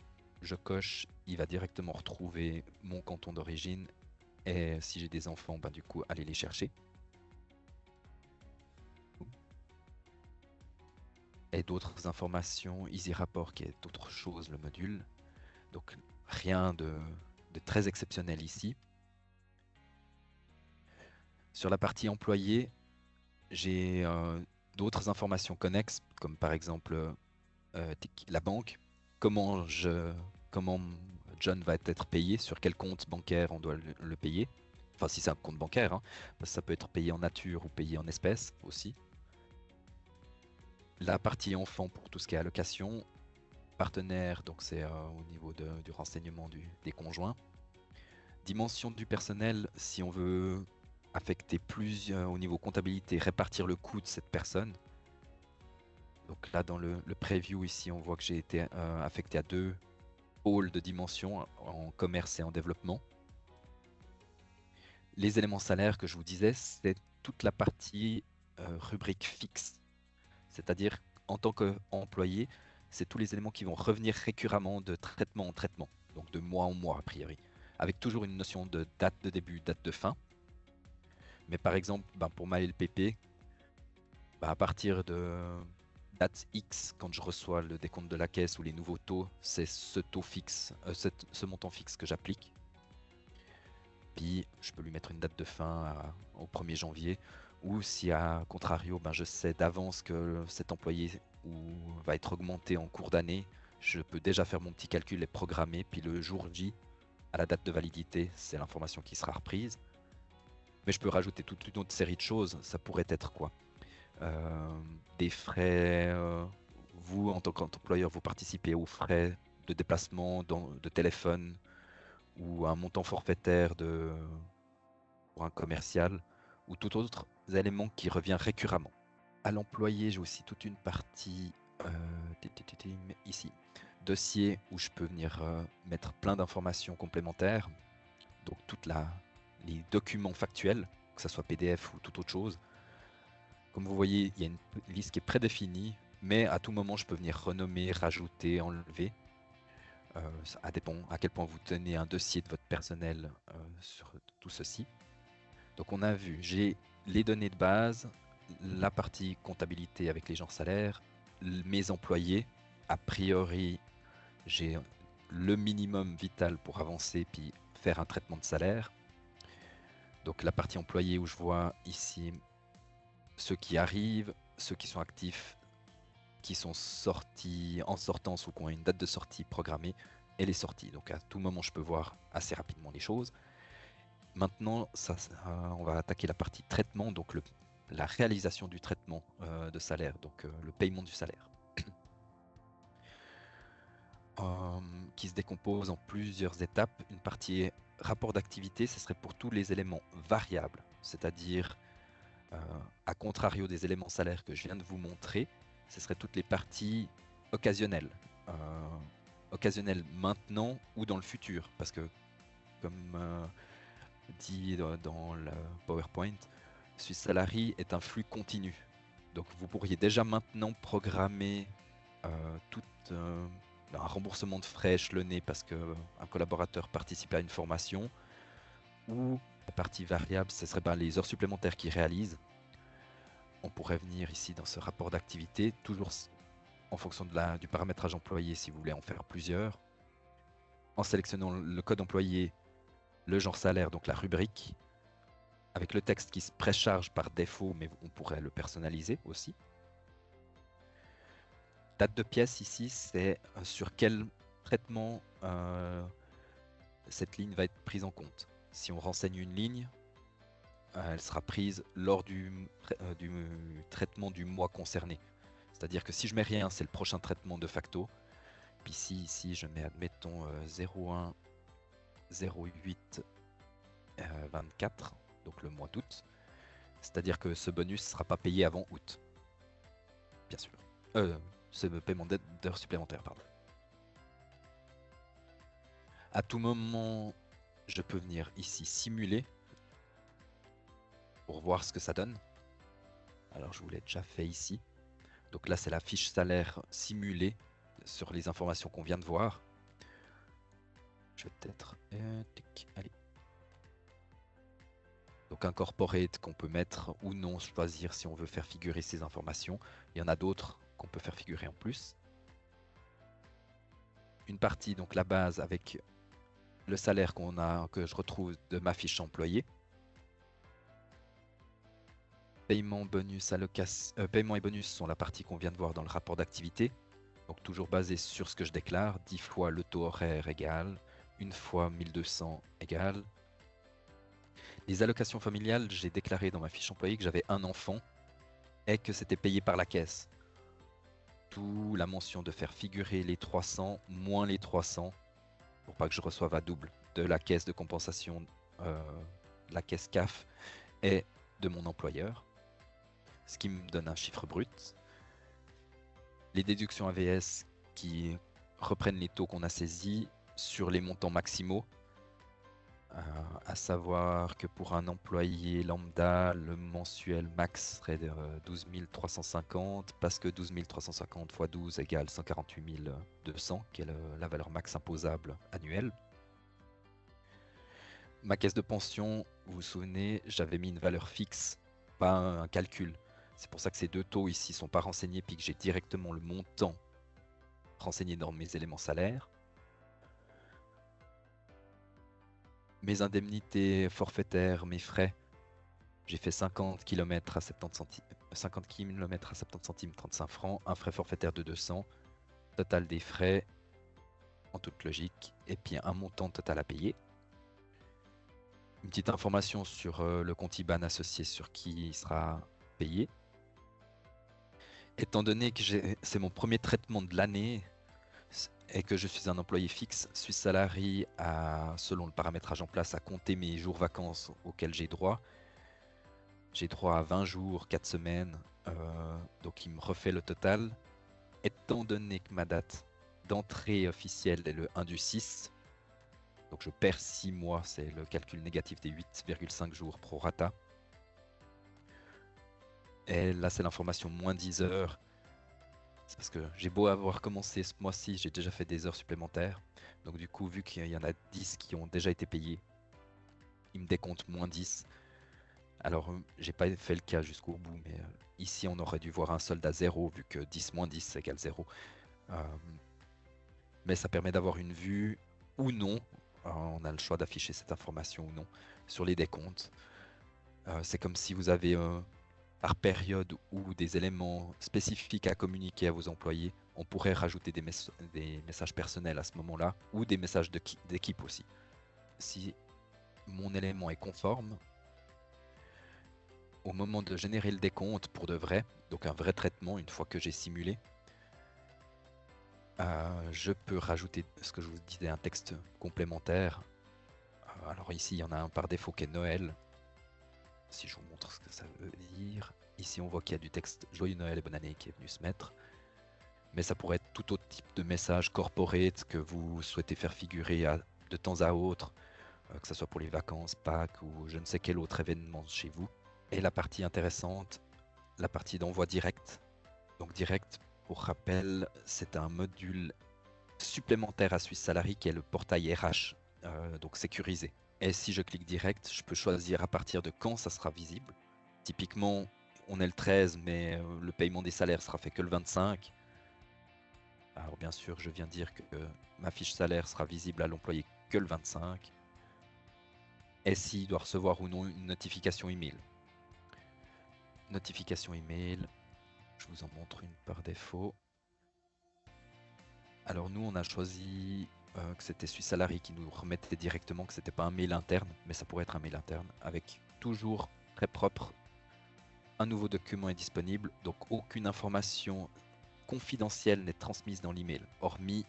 je coche, il va directement retrouver mon canton d'origine. Et si j'ai des enfants, du coup, aller les chercher. Et d'autres informations, Easy Rapport qui est autre chose, le module. Donc rien de très exceptionnel ici. Sur la partie employé, j'ai d'autres informations connexes, comme par exemple la banque, comment John va être payé, sur quel compte bancaire on doit le payer. Enfin, si c'est un compte bancaire, hein, parce que ça peut être payé en nature ou payé en espèces aussi. La partie enfant pour tout ce qui est allocation, partenaire, donc c'est au niveau du renseignement des conjoints. Dimension du personnel, si on veut affecter plus au niveau comptabilité, répartir le coût de cette personne. Donc là, dans le preview ici, on voit que j'ai été affecté à 2 pôles de dimension en commerce et en développement. Les éléments salaires que je vous disais, c'est toute la partie rubrique fixe. C'est-à-dire, en tant qu'employé, c'est tous les éléments qui vont revenir récurremment de traitement en traitement, donc de mois en mois a priori, avec toujours une notion de date de début, date de fin. Mais par exemple, pour ma LPP, à partir de date X, quand je reçois le décompte de la caisse ou les nouveaux taux, c'est ce taux fixe, ce montant fixe que j'applique. Puis je peux lui mettre une date de fin au 1er janvier. Ou si à contrario, je sais d'avance que cet employé va être augmenté en cours d'année, je peux déjà faire mon petit calcul et programmer. Puis le jour J, à la date de validité, c'est l'information qui sera reprise. Mais je peux rajouter toute une autre série de choses. Ça pourrait être quoi? Des frais, vous en tant qu'employeur, vous participez aux frais de déplacement, de téléphone ou un montant forfaitaire pour un commercial ou tout autre élément qui revient récurremment. À l'employé, j'ai aussi toute une partie ici, dossier où je peux venir mettre plein d'informations complémentaires, donc les documents factuels, que ce soit PDF ou toute autre chose. Comme vous voyez, il y a une liste qui est prédéfinie, mais à tout moment, je peux venir renommer, rajouter, enlever. Ça dépend à quel point vous tenez un dossier de votre personnel sur tout ceci. Donc on a vu, j'ai les données de base, la partie comptabilité avec les genres salaires, mes employés. A priori, j'ai le minimum vital pour avancer puis faire un traitement de salaire. Donc la partie employés où je vois ici ceux qui arrivent, ceux qui sont actifs, qui sont sortis en sortance ou qui ont une date de sortie programmée, et les sorties. Donc à tout moment, je peux voir assez rapidement les choses. Maintenant, on va attaquer la partie traitement, donc la réalisation du traitement de salaire, donc le paiement du salaire. Qui se décompose en plusieurs étapes. Une partie rapport d'activité, ce serait pour tous les éléments variables, c'est-à-dire à contrario des éléments salaires que je viens de vous montrer, ce serait toutes les parties occasionnelles. Occasionnelles maintenant ou dans le futur, parce que comme dit dans le PowerPoint, Swiss Salary est un flux continu. Donc vous pourriez déjà maintenant programmer tout un remboursement de frais échelonné parce qu'un collaborateur participe à une formation, ou la partie variable, ce serait les heures supplémentaires qu'il réalise. On pourrait venir ici dans ce rapport d'activité, toujours en fonction du paramétrage employé si vous voulez en faire plusieurs, en sélectionnant le code employé, le genre salaire, donc la rubrique, avec le texte qui se précharge par défaut, mais on pourrait le personnaliser aussi. Date de pièce ici, c'est sur quel traitement cette ligne va être prise en compte. Si on renseigne une ligne, elle sera prise lors du traitement du mois concerné. C'est-à-dire que si je mets rien, c'est le prochain traitement de facto. Puis si ici je mets, admettons, 01 08 24, donc le mois d'août, c'est-à-dire que ce bonus ne sera pas payé avant août, bien sûr. Ce paiement d'heures supplémentaires, pardon. À tout moment, je peux venir ici simuler pour voir ce que ça donne. Alors je vous l'ai déjà fait ici. Donc là, c'est la fiche salaire simulée sur les informations qu'on vient de voir. Je vais peut-être... allez. Donc un corporate qu'on peut mettre ou non, choisir si on veut faire figurer ces informations. Il y en a d'autres qu'on peut faire figurer en plus. Une partie, donc la base avec le salaire que je retrouve de ma fiche employée. Paiement, bonus, paiement et bonus sont la partie qu'on vient de voir dans le rapport d'activité. Donc toujours basé sur ce que je déclare, 10 fois le taux horaire égal, 1 fois 1200 égal. Les allocations familiales, j'ai déclaré dans ma fiche employée que j'avais un enfant et que c'était payé par la caisse. D'où la mention de faire figurer les 300 moins les 300 pour pas que je reçoive à double de la caisse de compensation, la caisse CAF et de mon employeur, ce qui me donne un chiffre brut. Les déductions AVS qui reprennent les taux qu'on a saisis sur les montants maximaux, à savoir que pour un employé lambda, le mensuel max serait de 12 350, parce que 12 350 x 12 égale 148 200, qui est la valeur max imposable annuelle. Ma caisse de pension, vous vous souvenez, j'avais mis une valeur fixe, pas un calcul. C'est pour ça que ces deux taux ici sont pas renseignés, puis que j'ai directement le montant renseigné dans mes éléments salaires. Mes indemnités forfaitaires, mes frais, j'ai fait 50 km à 70 centimes, 50 km à 70 centimes, 35 francs, un frais forfaitaire de 200, total des frais, en toute logique, et puis un montant total à payer. Une petite information sur le compte IBAN associé sur qui il sera payé. Étant donné que c'est mon premier traitement de l'année et que je suis un employé fixe, Swiss Salary a, selon le paramétrage en place, à compter mes jours vacances auxquels j'ai droit. J'ai droit à 20 jours, 4 semaines, donc il me refait le total. Étant donné que ma date d'entrée officielle est le 1 du 6, donc je perds 6 mois, c'est le calcul négatif des 8,5 jours pro rata. Et là, c'est l'information moins 10 heures. C'est parce que j'ai beau avoir commencé ce mois-ci, j'ai déjà fait des heures supplémentaires. Donc du coup, vu qu'il y en a 10 qui ont déjà été payés, il me décompte moins 10. Alors, j'ai pas fait le cas jusqu'au bout, mais ici, on aurait dû voir un solde à 0, vu que 10 moins 10 égale 0. Mais ça permet d'avoir une vue ou non, on a le choix d'afficher cette information ou non, sur les décomptes. C'est comme si vous avez par période ou des éléments spécifiques à communiquer à vos employés, on pourrait rajouter des messages personnels à ce moment-là ou des messages d'équipe aussi. Si mon élément est conforme, au moment de générer le décompte pour de vrai, donc un vrai traitement une fois que j'ai simulé, je peux rajouter ce que je vous disais, un texte complémentaire. Alors ici, il y en a un par défaut qui est Noël. Si je vous montre ce que ça veut dire. Ici, on voit qu'il y a du texte Joyeux Noël et bonne année qui est venu se mettre. Mais ça pourrait être tout autre type de message corporate que vous souhaitez faire figurer de temps à autre, que ce soit pour les vacances, Pâques ou je ne sais quel autre événement chez vous. Et la partie intéressante, la partie d'envoi direct. Donc direct, pour rappel, c'est un module supplémentaire à Swiss Salary qui est le portail RH, donc sécurisé. Et si je clique direct, je peux choisir à partir de quand ça sera visible. Typiquement, on est le 13, mais le paiement des salaires sera fait que le 25. Alors bien sûr, je viens dire que ma fiche salaire sera visible à l'employé que le 25. Et s'il doit recevoir ou non une notification email. Notification email, je vous en montre une par défaut. Alors nous, on a choisi que c'était Swiss Salary qui nous remettait directement, que c'était pas un mail interne, mais ça pourrait être un mail interne, avec toujours très propre. Un nouveau document est disponible, donc aucune information confidentielle n'est transmise dans l'email, hormis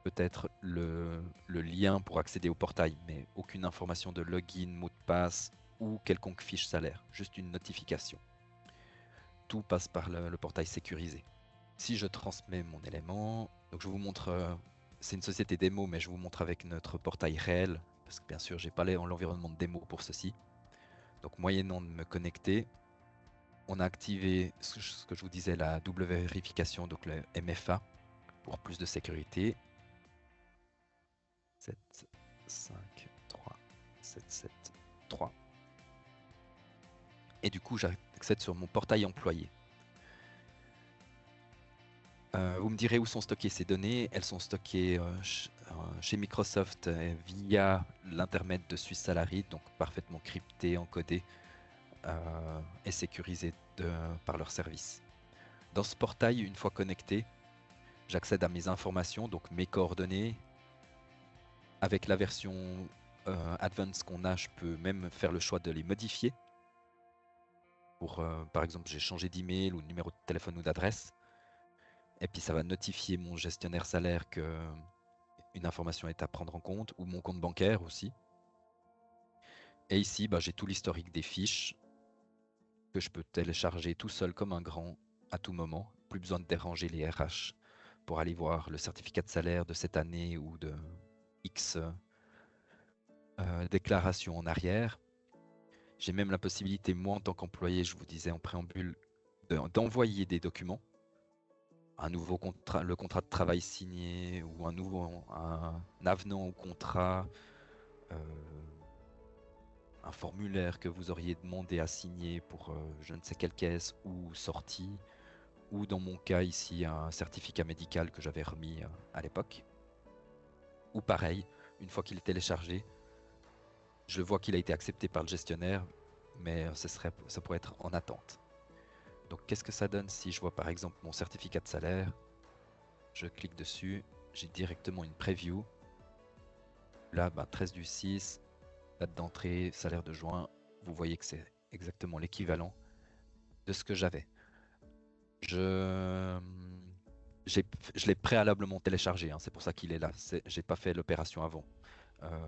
peut-être le lien pour accéder au portail, mais aucune information de login, mot de passe ou quelconque fiche salaire, juste une notification. Tout passe par le portail sécurisé. Si je transmets mon élément, donc je vous montre, c'est une société démo, mais je vous montre avec notre portail réel, parce que bien sûr, j'ai pas l'environnement de démo pour ceci. Donc moyennant de me connecter, on a activé ce que je vous disais, la double vérification, donc le MFA, pour plus de sécurité. 7, 5, 3, 7, 7, 3. Et du coup, j'accède sur mon portail employé. Vous me direz où sont stockées ces données. Elles sont stockées chez Microsoft via l'intermède de Swiss Salary, donc parfaitement cryptées, encodées et sécurisées par leur service. Dans ce portail, une fois connecté, j'accède à mes informations, donc mes coordonnées. Avec la version Advanced qu'on a, je peux même faire le choix de les modifier. Pour, par exemple, j'ai changé d'email ou de numéro de téléphone ou d'adresse. Et puis ça va notifier mon gestionnaire salaire que une information est à prendre en compte, ou mon compte bancaire aussi. Et ici, j'ai tout l'historique des fiches que je peux télécharger tout seul comme un grand à tout moment. Plus besoin de déranger les RH pour aller voir le certificat de salaire de cette année ou de X déclaration en arrière. J'ai même la possibilité, moi en tant qu'employé, je vous disais en préambule, d'envoyer des documents. Un nouveau contrat, le contrat de travail signé ou un avenant au contrat, un formulaire que vous auriez demandé à signer pour je ne sais quelle caisse ou sortie, ou dans mon cas ici un certificat médical que j'avais remis à l'époque. Ou pareil, une fois qu'il est téléchargé, je vois qu'il a été accepté par le gestionnaire, mais ça pourrait être en attente. Donc qu'est-ce que ça donne si je vois par exemple mon certificat de salaire, je clique dessus, j'ai directement une preview. Là, 13 du 6, date d'entrée, salaire de juin, vous voyez que c'est exactement l'équivalent de ce que j'avais. Je l'ai préalablement téléchargé, hein, c'est pour ça qu'il est là. J'ai pas fait l'opération avant,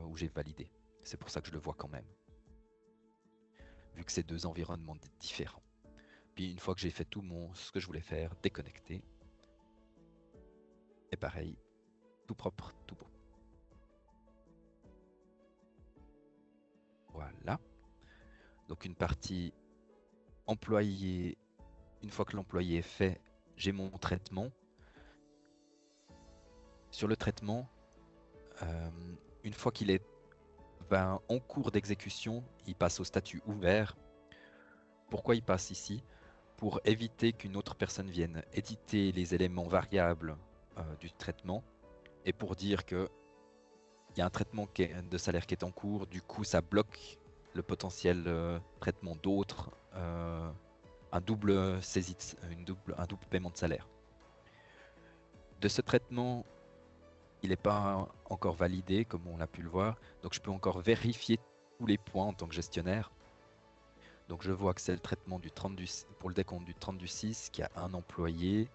où j'ai validé. C'est pour ça que je le vois quand même. Vu que c'est deux environnements différents. Puis une fois que j'ai fait ce que je voulais faire, déconnecter. Et pareil, tout propre, tout beau. Voilà. Donc une partie employé, une fois que l'employé est fait, j'ai mon traitement. Sur le traitement, une fois qu'il est en cours d'exécution, il passe au statut ouvert. Pourquoi il passe ici? Pour éviter qu'une autre personne vienne éditer les éléments variables du traitement et pour dire que il y a un traitement de salaire qui est en cours, du coup ça bloque le potentiel traitement d'autres, un double un double paiement de salaire. De ce traitement, il n'est pas encore validé comme on l'a pu le voir, donc je peux encore vérifier tous les points en tant que gestionnaire. Donc je vois que c'est le traitement pour le décompte du 30 du 6 qui a un employé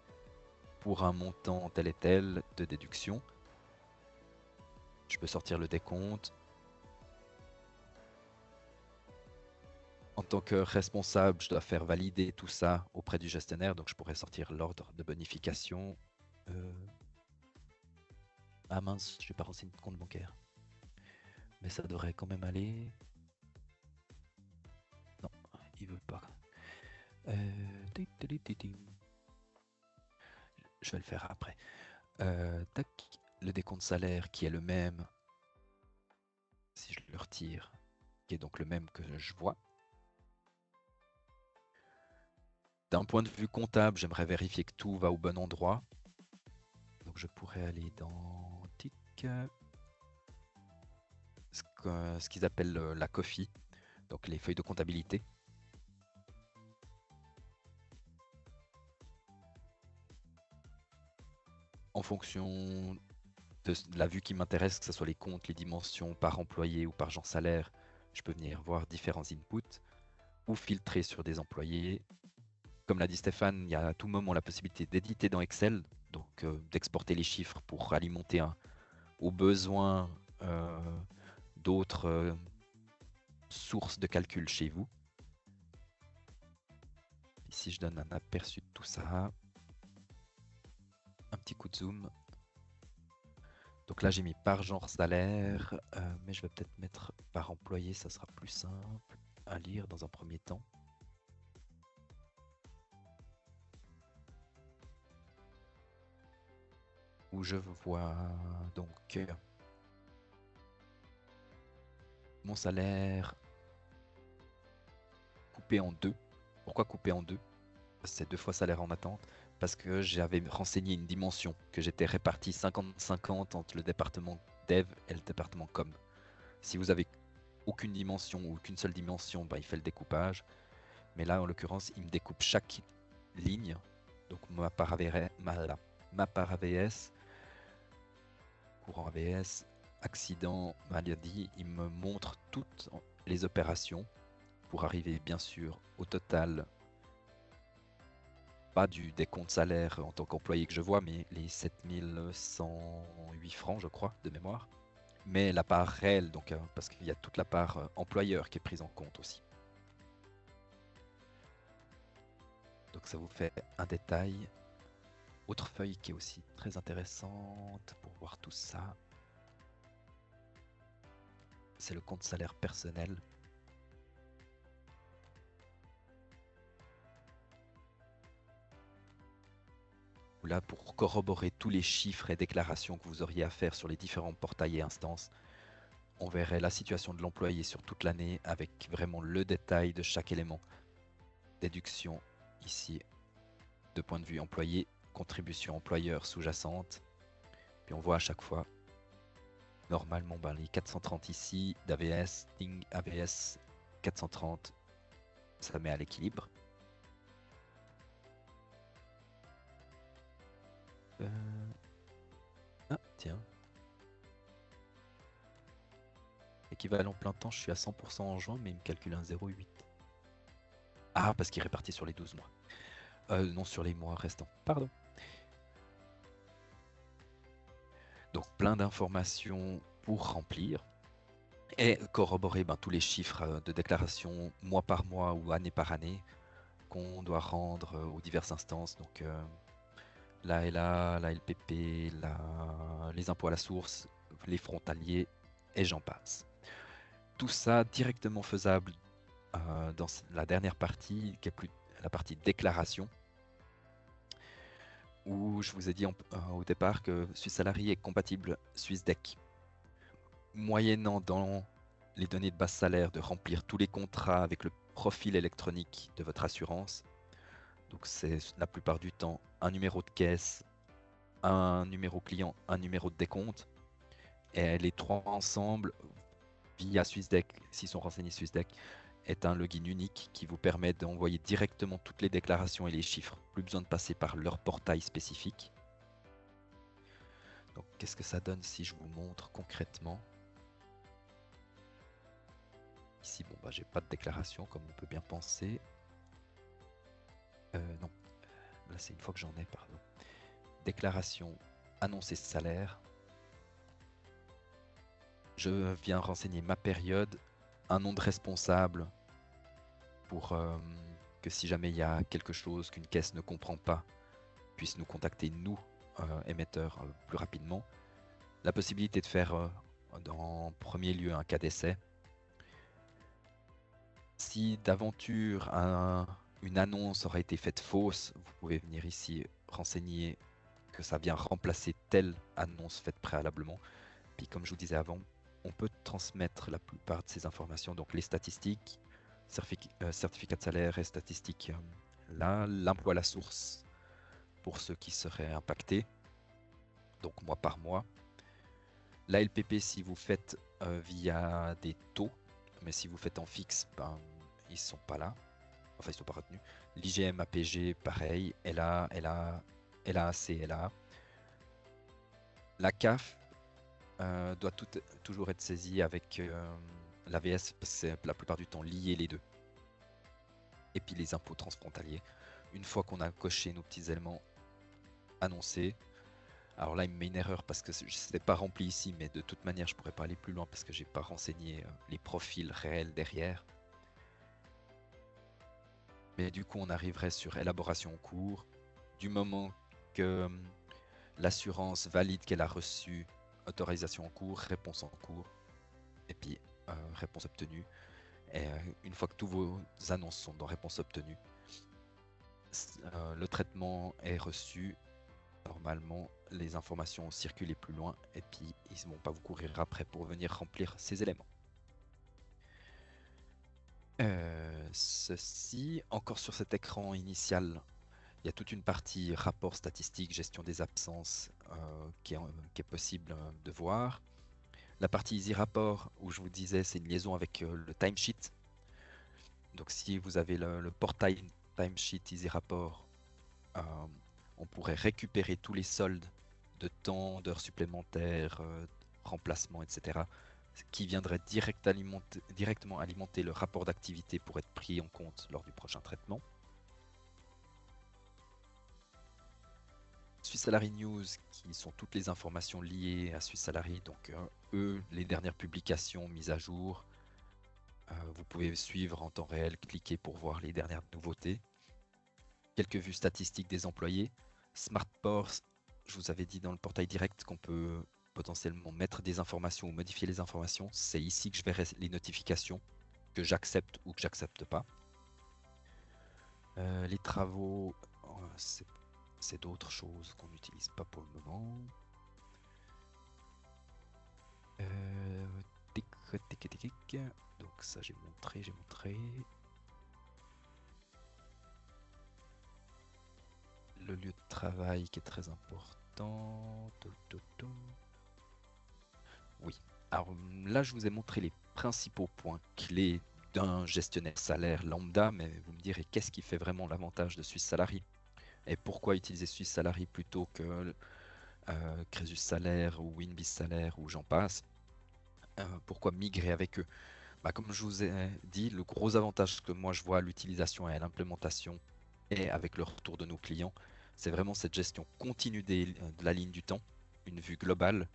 pour un montant tel et tel de déduction. Je peux sortir le décompte. En tant que responsable, je dois faire valider tout ça auprès du gestionnaire, donc je pourrais sortir l'ordre de bonification. Ah mince, je n'ai pas renseigné de compte bancaire. Mais ça devrait quand même aller. Non, il veut pas. Je vais le faire après. Tac, le décompte salaire qui est le même. Si je le retire, qui est donc le même que je vois. D'un point de vue comptable, j'aimerais vérifier que tout va au bon endroit. Donc je pourrais aller dans TIC, ce qu'ils appellent la COFI, donc les feuilles de comptabilité. En fonction de la vue qui m'intéresse, que ce soit les comptes, les dimensions par employé ou par genre salaire, je peux venir voir différents inputs ou filtrer sur des employés. Comme l'a dit Stéphane, il y a à tout moment la possibilité d'éditer dans Excel, donc d'exporter les chiffres pour alimenter aux besoins d'autres sources de calcul chez vous. Ici, je donne un aperçu de tout ça. Un petit coup de zoom. Donc là, j'ai mis par genre salaire, mais je vais peut-être mettre par employé, ça sera plus simple à lire dans un premier temps. Où je vois donc mon salaire coupé en deux. Pourquoi couper en deux? C'est 2 fois salaire en attente. Parce que j'avais renseigné une dimension, que j'étais réparti 50-50 entre le département dev et le département com. Si vous avez aucune dimension ou qu'une seule dimension, bah, il fait le découpage. Mais là, en l'occurrence, il me découpe chaque ligne. Donc ma part AVS, courant AVS, accident, maladie, il me montre toutes les opérations pour arriver bien sûr au total, pas du décompte salaire en tant qu'employé que je vois, mais les 7108 francs, je crois, de mémoire. Mais la part réelle, donc, parce qu'il y a toute la part employeur qui est prise en compte aussi. Donc ça vous fait un détail. Autre feuille qui est aussi très intéressante pour voir tout ça, c'est le compte salaire personnel. Là, pour corroborer tous les chiffres et déclarations que vous auriez à faire sur les différents portails et instances, on verrait la situation de l'employé sur toute l'année avec vraiment le détail de chaque élément. Déduction ici, de point de vue employé, contribution employeur sous-jacente. Puis on voit à chaque fois, normalement, ben, les 430 ici d'AVS, Ting AVS 430, ça met à l'équilibre. Ah, tiens. Équivalent plein temps, je suis à 100% en juin, mais il me calcule un 0,8. Ah, parce qu'il est réparti sur les 12 mois. Non, sur les mois restants. Pardon. Donc, plein d'informations pour remplir et corroborer tous les chiffres de déclaration mois par mois ou année par année qu'on doit rendre aux diverses instances. Donc, la LA, la LPP, les impôts à la source, les frontaliers, et j'en passe. Tout ça directement faisable dans la dernière partie, qui est plus la partie déclaration, où je vous ai dit au départ que Suisse Salarié est compatible SwissDec, moyennant dans les données de base salaire de remplir tous les contrats avec le profil électronique de votre assurance. Donc c'est la plupart du temps un numéro de caisse, un numéro client, un numéro de décompte. Et les trois ensemble via SwissDeck, s'ils sont renseignés SwissDeck, est un login unique qui vous permet d'envoyer directement toutes les déclarations et les chiffres. Plus besoin de passer par leur portail spécifique. Donc qu'est-ce que ça donne si je vous montre concrètement? Ici, bon, bah, j'ai pas de déclaration comme on peut bien penser. Non, là c'est une fois que j'en ai, pardon. Déclaration, annoncer salaire. Je viens renseigner ma période, un nom de responsable pour que si jamais il y a quelque chose qu'une caisse ne comprend pas, puisse nous contacter nous, émetteurs, plus rapidement. La possibilité de faire en premier lieu un cas d'essai. Si d'aventure une annonce aurait été faite fausse, vous pouvez venir ici renseigner que ça vient remplacer telle annonce faite préalablement. Puis comme je vous disais avant, on peut transmettre la plupart de ces informations, donc les statistiques, certificat de salaire et statistiques là, l'impôt à la source pour ceux qui seraient impactés, donc mois par mois. La LPP si vous faites via des taux, mais si vous faites en fixe, ben, ils ne sont pas là, enfin ils ne sont pas retenus. L'IGM APG pareil, LAC, LA. La CAF doit toujours être saisie avec l'AVS parce que c'est la plupart du temps lié les deux. Et puis les impôts transfrontaliers. Une fois qu'on a coché nos petits éléments annoncés, alors là il me met une erreur parce que je ne pas rempli ici, mais de toute manière je pourrais pas aller plus loin parce que j'ai pas renseigné les profils réels derrière. Mais du coup on arriverait sur élaboration en cours. Du moment que l'assurance valide qu'elle a reçu autorisation en cours, réponse en cours, et puis réponse obtenue. Et une fois que tous vos annonces sont dans réponse obtenue, le traitement est reçu. Normalement, les informations circulent plus loin et puis ils ne vont pas vous courir après pour venir remplir ces éléments. Ceci, encore sur cet écran initial, il y a toute une partie rapport statistique, gestion des absences qui est possible de voir. La partie Easy Rapport, où je vous disais, c'est une liaison avec le timesheet. Donc si vous avez le portail timesheet Easy Rapport, on pourrait récupérer tous les soldes de temps, d'heures supplémentaires, remplacements, etc. qui viendraient directement alimenter le rapport d'activité pour être pris en compte lors du prochain traitement. Swiss Salary News, qui sont toutes les informations liées à Swiss Salary, donc eux, les dernières publications mises à jour. Vous pouvez suivre en temps réel, cliquer pour voir les dernières nouveautés. Quelques vues statistiques des employés. Smartport, je vous avais dit dans le portail direct qu'on peut potentiellement mettre des informations ou modifier les informations. C'est ici que je verrai les notifications, que j'accepte ou que j'accepte pas. Les travaux, c'est d'autres choses qu'on n'utilise pas pour le moment. Donc ça j'ai montré. Le lieu de travail qui est très important. Oui. Alors là, je vous ai montré les principaux points clés d'un gestionnaire salaire lambda, mais vous me direz qu'est-ce qui fait vraiment l'avantage de Swiss Salary et pourquoi utiliser Swiss Salary plutôt que Crésus Salaire ou Winbis Salaire ou j'en passe. Pourquoi migrer avec eux? Comme je vous ai dit, le gros avantage que moi je vois à l'utilisation et à l'implémentation et avec le retour de nos clients, c'est vraiment cette gestion continue de la ligne du temps, une vue globale,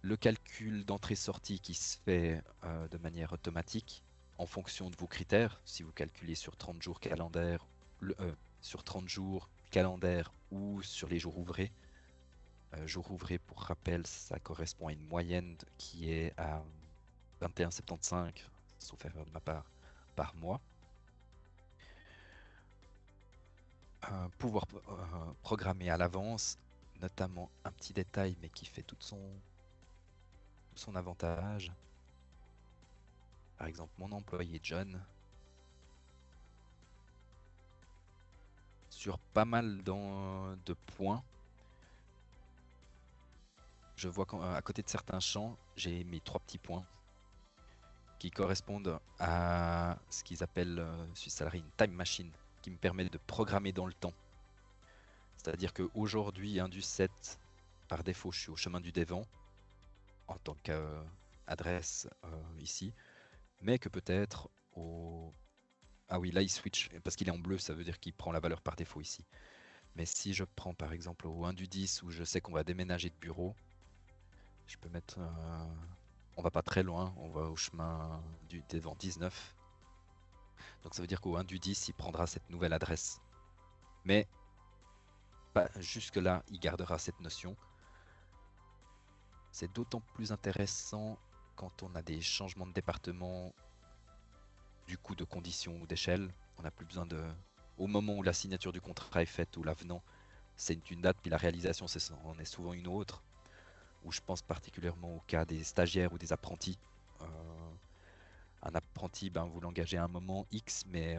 le calcul d'entrée-sortie qui se fait de manière automatique en fonction de vos critères. Si vous calculez sur 30 jours calendaire, sur 30 jours calendaire ou sur les jours ouvrés. Jours ouvrés, pour rappel, ça correspond à une moyenne qui est à 21,75, sauf erreur de ma part, par mois. Pouvoir programmer à l'avance, notamment un petit détail mais qui fait tout son avantage. Par exemple, mon employé John, sur pas mal de points, je vois qu'à côté de certains champs, j'ai mis 3 petits points. qui correspondent à ce qu'ils appellent Swiss Salary une time machine, qui me permet de programmer dans le temps. C'est-à-dire qu'aujourd'hui, Indus 7, par défaut, je suis au chemin du Dévent en tant qu'adresse ici, mais que peut-être au... Ah oui, là il switch, parce qu'il est en bleu, ça veut dire qu'il prend la valeur par défaut ici. Mais si je prends par exemple au 1 du 10 où je sais qu'on va déménager de bureau, je peux mettre... on va pas très loin, on va au chemin du Dévent 19. Donc ça veut dire qu'au 1 du 10, il prendra cette nouvelle adresse. Mais jusque-là, il gardera cette notion. C'est d'autant plus intéressant quand on a des changements de département, du coup de conditions ou d'échelle. On n'a plus besoin de... Au moment où la signature du contrat est faite ou l'avenant, c'est une date, puis la réalisation, en est souvent une autre. Où je pense particulièrement au cas des stagiaires ou des apprentis. Un apprenti, ben, vous l'engagez à un moment X, mais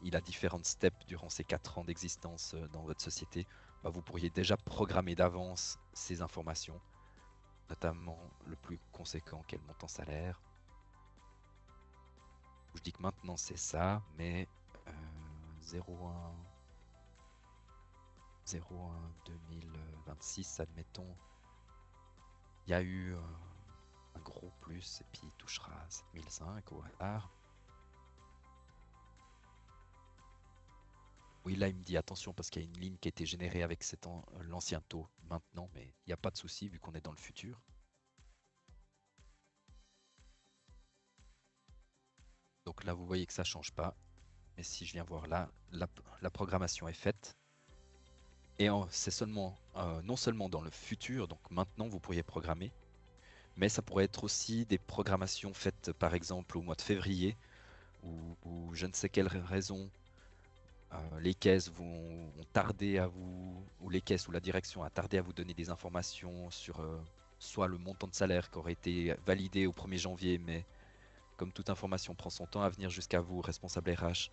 il a différentes steps durant ses 4 ans d'existence dans votre société. Ben, vous pourriez déjà programmer d'avance ces informations, notamment le plus conséquent qu'est le montant salaire. Je dis que maintenant c'est ça, mais 01 2026, admettons, il y a eu un gros plus et puis il touchera 7005 au hasard. Oui, là il me dit attention parce qu'il y a une ligne qui a été générée avec l'ancien taux maintenant, mais il n'y a pas de souci vu qu'on est dans le futur. Donc là vous voyez que ça change pas. Mais si je viens voir là, la programmation est faite. Et c'est seulement, non seulement dans le futur, donc maintenant vous pourriez programmer, mais ça pourrait être aussi des programmations faites par exemple au mois de février, ou je ne sais quelle raison, les caisses ont tardé à vous, ou les caisses ou la direction a tardé à vous donner des informations sur soit le montant de salaire qui aurait été validé au 1er janvier, mais comme toute information prend son temps à venir jusqu'à vous, responsable RH,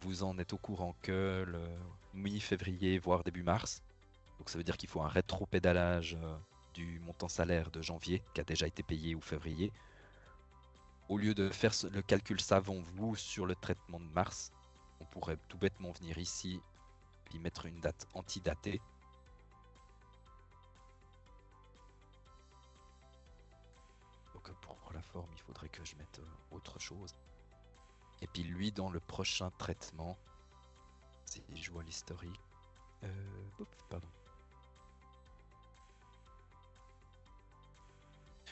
vous en êtes au courant que le mi-février, voire début mars. Donc ça veut dire qu'il faut un rétro-pédalage du montant salaire de janvier qui a déjà été payé ou février. Au lieu de faire le calcul savant, vous, sur le traitement de mars, on pourrait tout bêtement venir ici puis mettre une date antidatée. Donc pour la forme, il faudrait que je mette autre chose. Et puis lui, dans le prochain traitement, si je vois l'historique... pardon.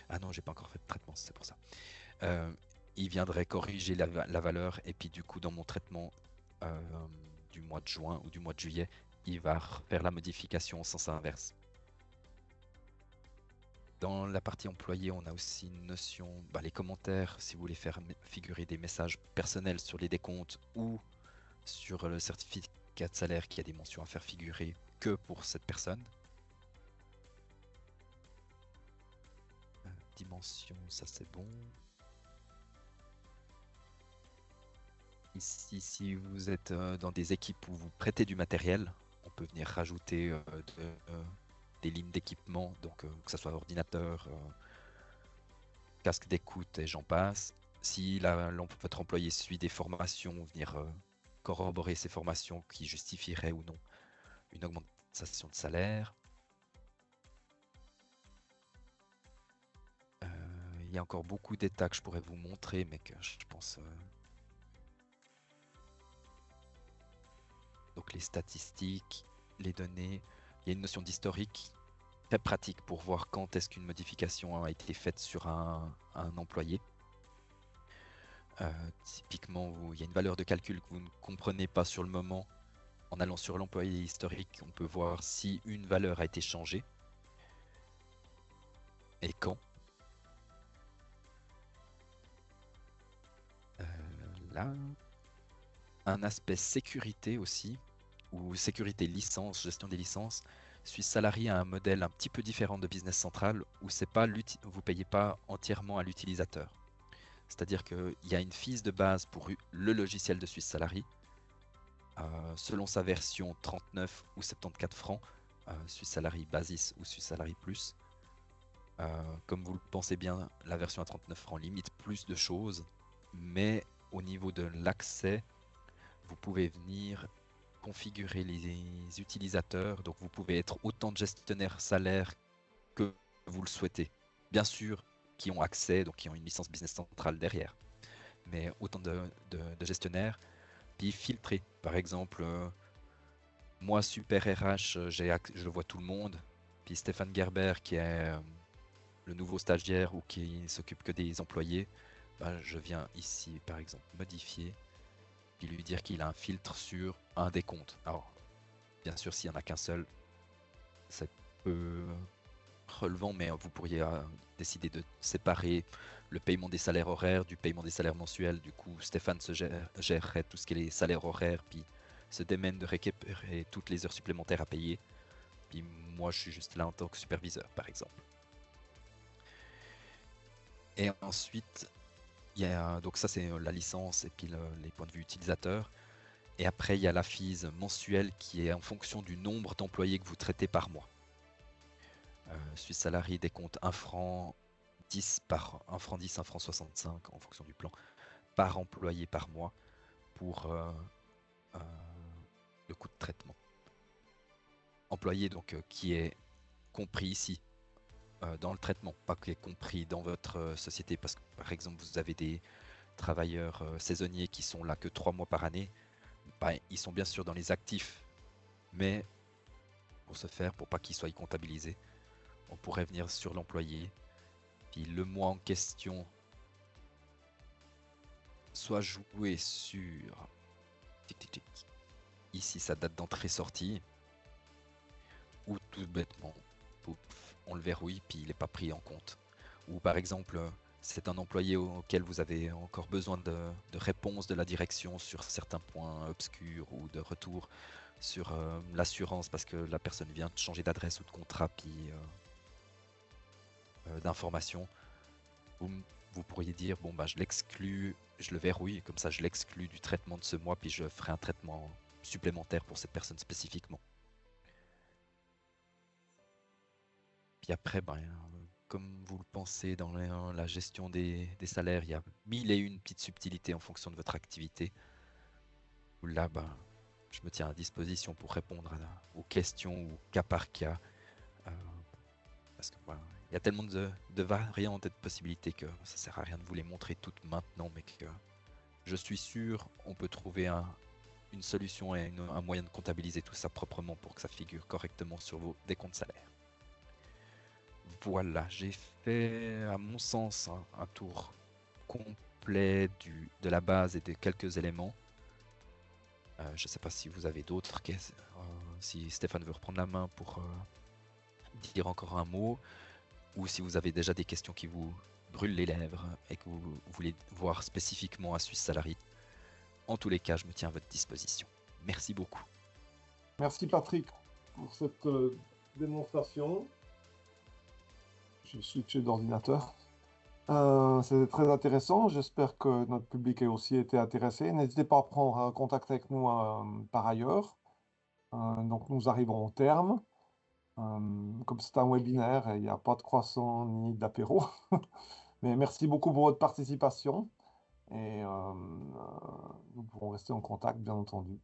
Ah non, j'ai pas encore fait de traitement, c'est pour ça. Il viendrait corriger la valeur et puis du coup dans mon traitement du mois de juin ou du mois de juillet, il va faire la modification en sens inverse. Dans la partie employé, on a aussi une notion, les commentaires, si vous voulez faire figurer des messages personnels sur les décomptes ou sur le certificat de salaire qui a des mentions à faire figurer que pour cette personne. Dimension, ça c'est bon. Ici, si vous êtes dans des équipes où vous prêtez du matériel, on peut venir rajouter des lignes d'équipement, donc que ce soit ordinateur, casque d'écoute et j'en passe. Si votre employé suit des formations, venir corroborer ces formations qui justifieraient ou non une augmentation de salaire. Il y a encore beaucoup d'états que je pourrais vous montrer, mais que je pense... Donc les statistiques, les données, il y a une notion d'historique très pratique pour voir quand est-ce qu'une modification a été faite sur un employé. Typiquement, il y a une valeur de calcul que vous ne comprenez pas sur le moment. En allant sur l'employé historique, on peut voir si une valeur a été changée et quand. Là, un aspect sécurité aussi, ou sécurité licence, gestion des licences. Swiss Salary a un modèle un petit peu différent de Business Central où vous ne payez pas entièrement à l'utilisateur. C'est-à-dire qu'il y a une FIS de base pour le logiciel de Swiss Salary. Selon sa version 39 ou 74 francs, Swiss Salary Basis ou Swiss Salary Plus. Comme vous le pensez bien, la version à 39 francs limite plus de choses, mais au niveau de l'accès, vous pouvez venir configurer les utilisateurs, donc vous pouvez être autant de gestionnaires salaires que vous le souhaitez. Bien sûr, qui ont accès, donc qui ont une licence business centrale derrière, mais autant de gestionnaires, puis filtrer. Par exemple, moi, Super RH, je vois tout le monde, puis Stéphane Gerber, qui est le nouveau stagiaire ou qui s'occupe que des employés, bah, je viens ici, par exemple, modifier, puis lui dire qu'il a un filtre sur un des comptes. Alors, bien sûr, s'il n'y en a qu'un seul, c'est peu relevant, mais vous pourriez décider de séparer le paiement des salaires horaires du paiement des salaires mensuels. Du coup, Stéphane gérerait tout ce qui est les salaires horaires, puis se démène de récupérer toutes les heures supplémentaires à payer. Puis moi, je suis juste là en tant que superviseur, par exemple. Et ensuite, donc ça, c'est la licence et puis les points de vue utilisateurs. Et après, il y a la FIS mensuelle qui est en fonction du nombre d'employés que vous traitez par mois. Suisse Salarié décompte 1 franc 10 par 1 franc 10, 1 franc 65 en fonction du plan par employé par mois pour euh, le coût de traitement. Employé donc qui est compris ici dans le traitement, pas qui est compris dans votre société parce que par exemple vous avez des travailleurs saisonniers qui sont là que 3 mois par année, bah, ils sont bien sûr dans les actifs, mais pour ce faire, pour pas qu'ils soient comptabilisés, on pourrait venir sur l'employé, puis le mois en question soit joué sur ici sa date d'entrée-sortie, ou tout bêtement, pouf, on le verrouille puis il n'est pas pris en compte. Ou par exemple, c'est un employé auquel vous avez encore besoin de réponse de la direction sur certains points obscurs ou de retour sur l'assurance parce que la personne vient de changer d'adresse ou de contrat puis d'information. Vous pourriez dire bon bah je l'exclus, je le verrouille, comme ça je l'exclus du traitement de ce mois puis je ferai un traitement supplémentaire pour cette personne spécifiquement. Puis après, ben, comme vous le pensez, dans la gestion des salaires, il y a mille et une petites subtilités en fonction de votre activité. Là, ben, je me tiens à disposition pour répondre aux questions ou cas par cas. euh, parce que ben, il y a tellement de variantes et de possibilités que ça sert à rien de vous les montrer toutes maintenant, mais que je suis sûr on peut trouver une solution et un moyen de comptabiliser tout ça proprement pour que ça figure correctement sur vos décomptes salaires. Voilà, j'ai fait, à mon sens, un tour complet de la base et de quelques éléments. Je ne sais pas si vous avez d'autres, si Stéphane veut reprendre la main pour dire encore un mot, ou si vous avez déjà des questions qui vous brûlent les lèvres et que vous voulez voir spécifiquement à Suisse Salary. En tous les cas, je me tiens à votre disposition. Merci beaucoup. Merci Patrick pour cette démonstration. Je suis switché d'ordinateur. C'était très intéressant. J'espère que notre public a aussi été intéressé. N'hésitez pas à prendre contact avec nous par ailleurs. Donc nous arrivons au terme. Comme c'est un webinaire, il n'y a pas de croissant ni d'apéro. Mais merci beaucoup pour votre participation et nous pourrons rester en contact, bien entendu.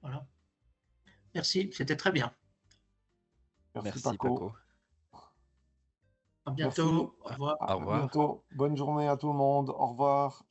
Voilà. Merci, c'était très bien. Merci Paco. À bientôt. Merci. Au revoir. Au revoir. À bientôt. Bonne journée à tout le monde. Au revoir.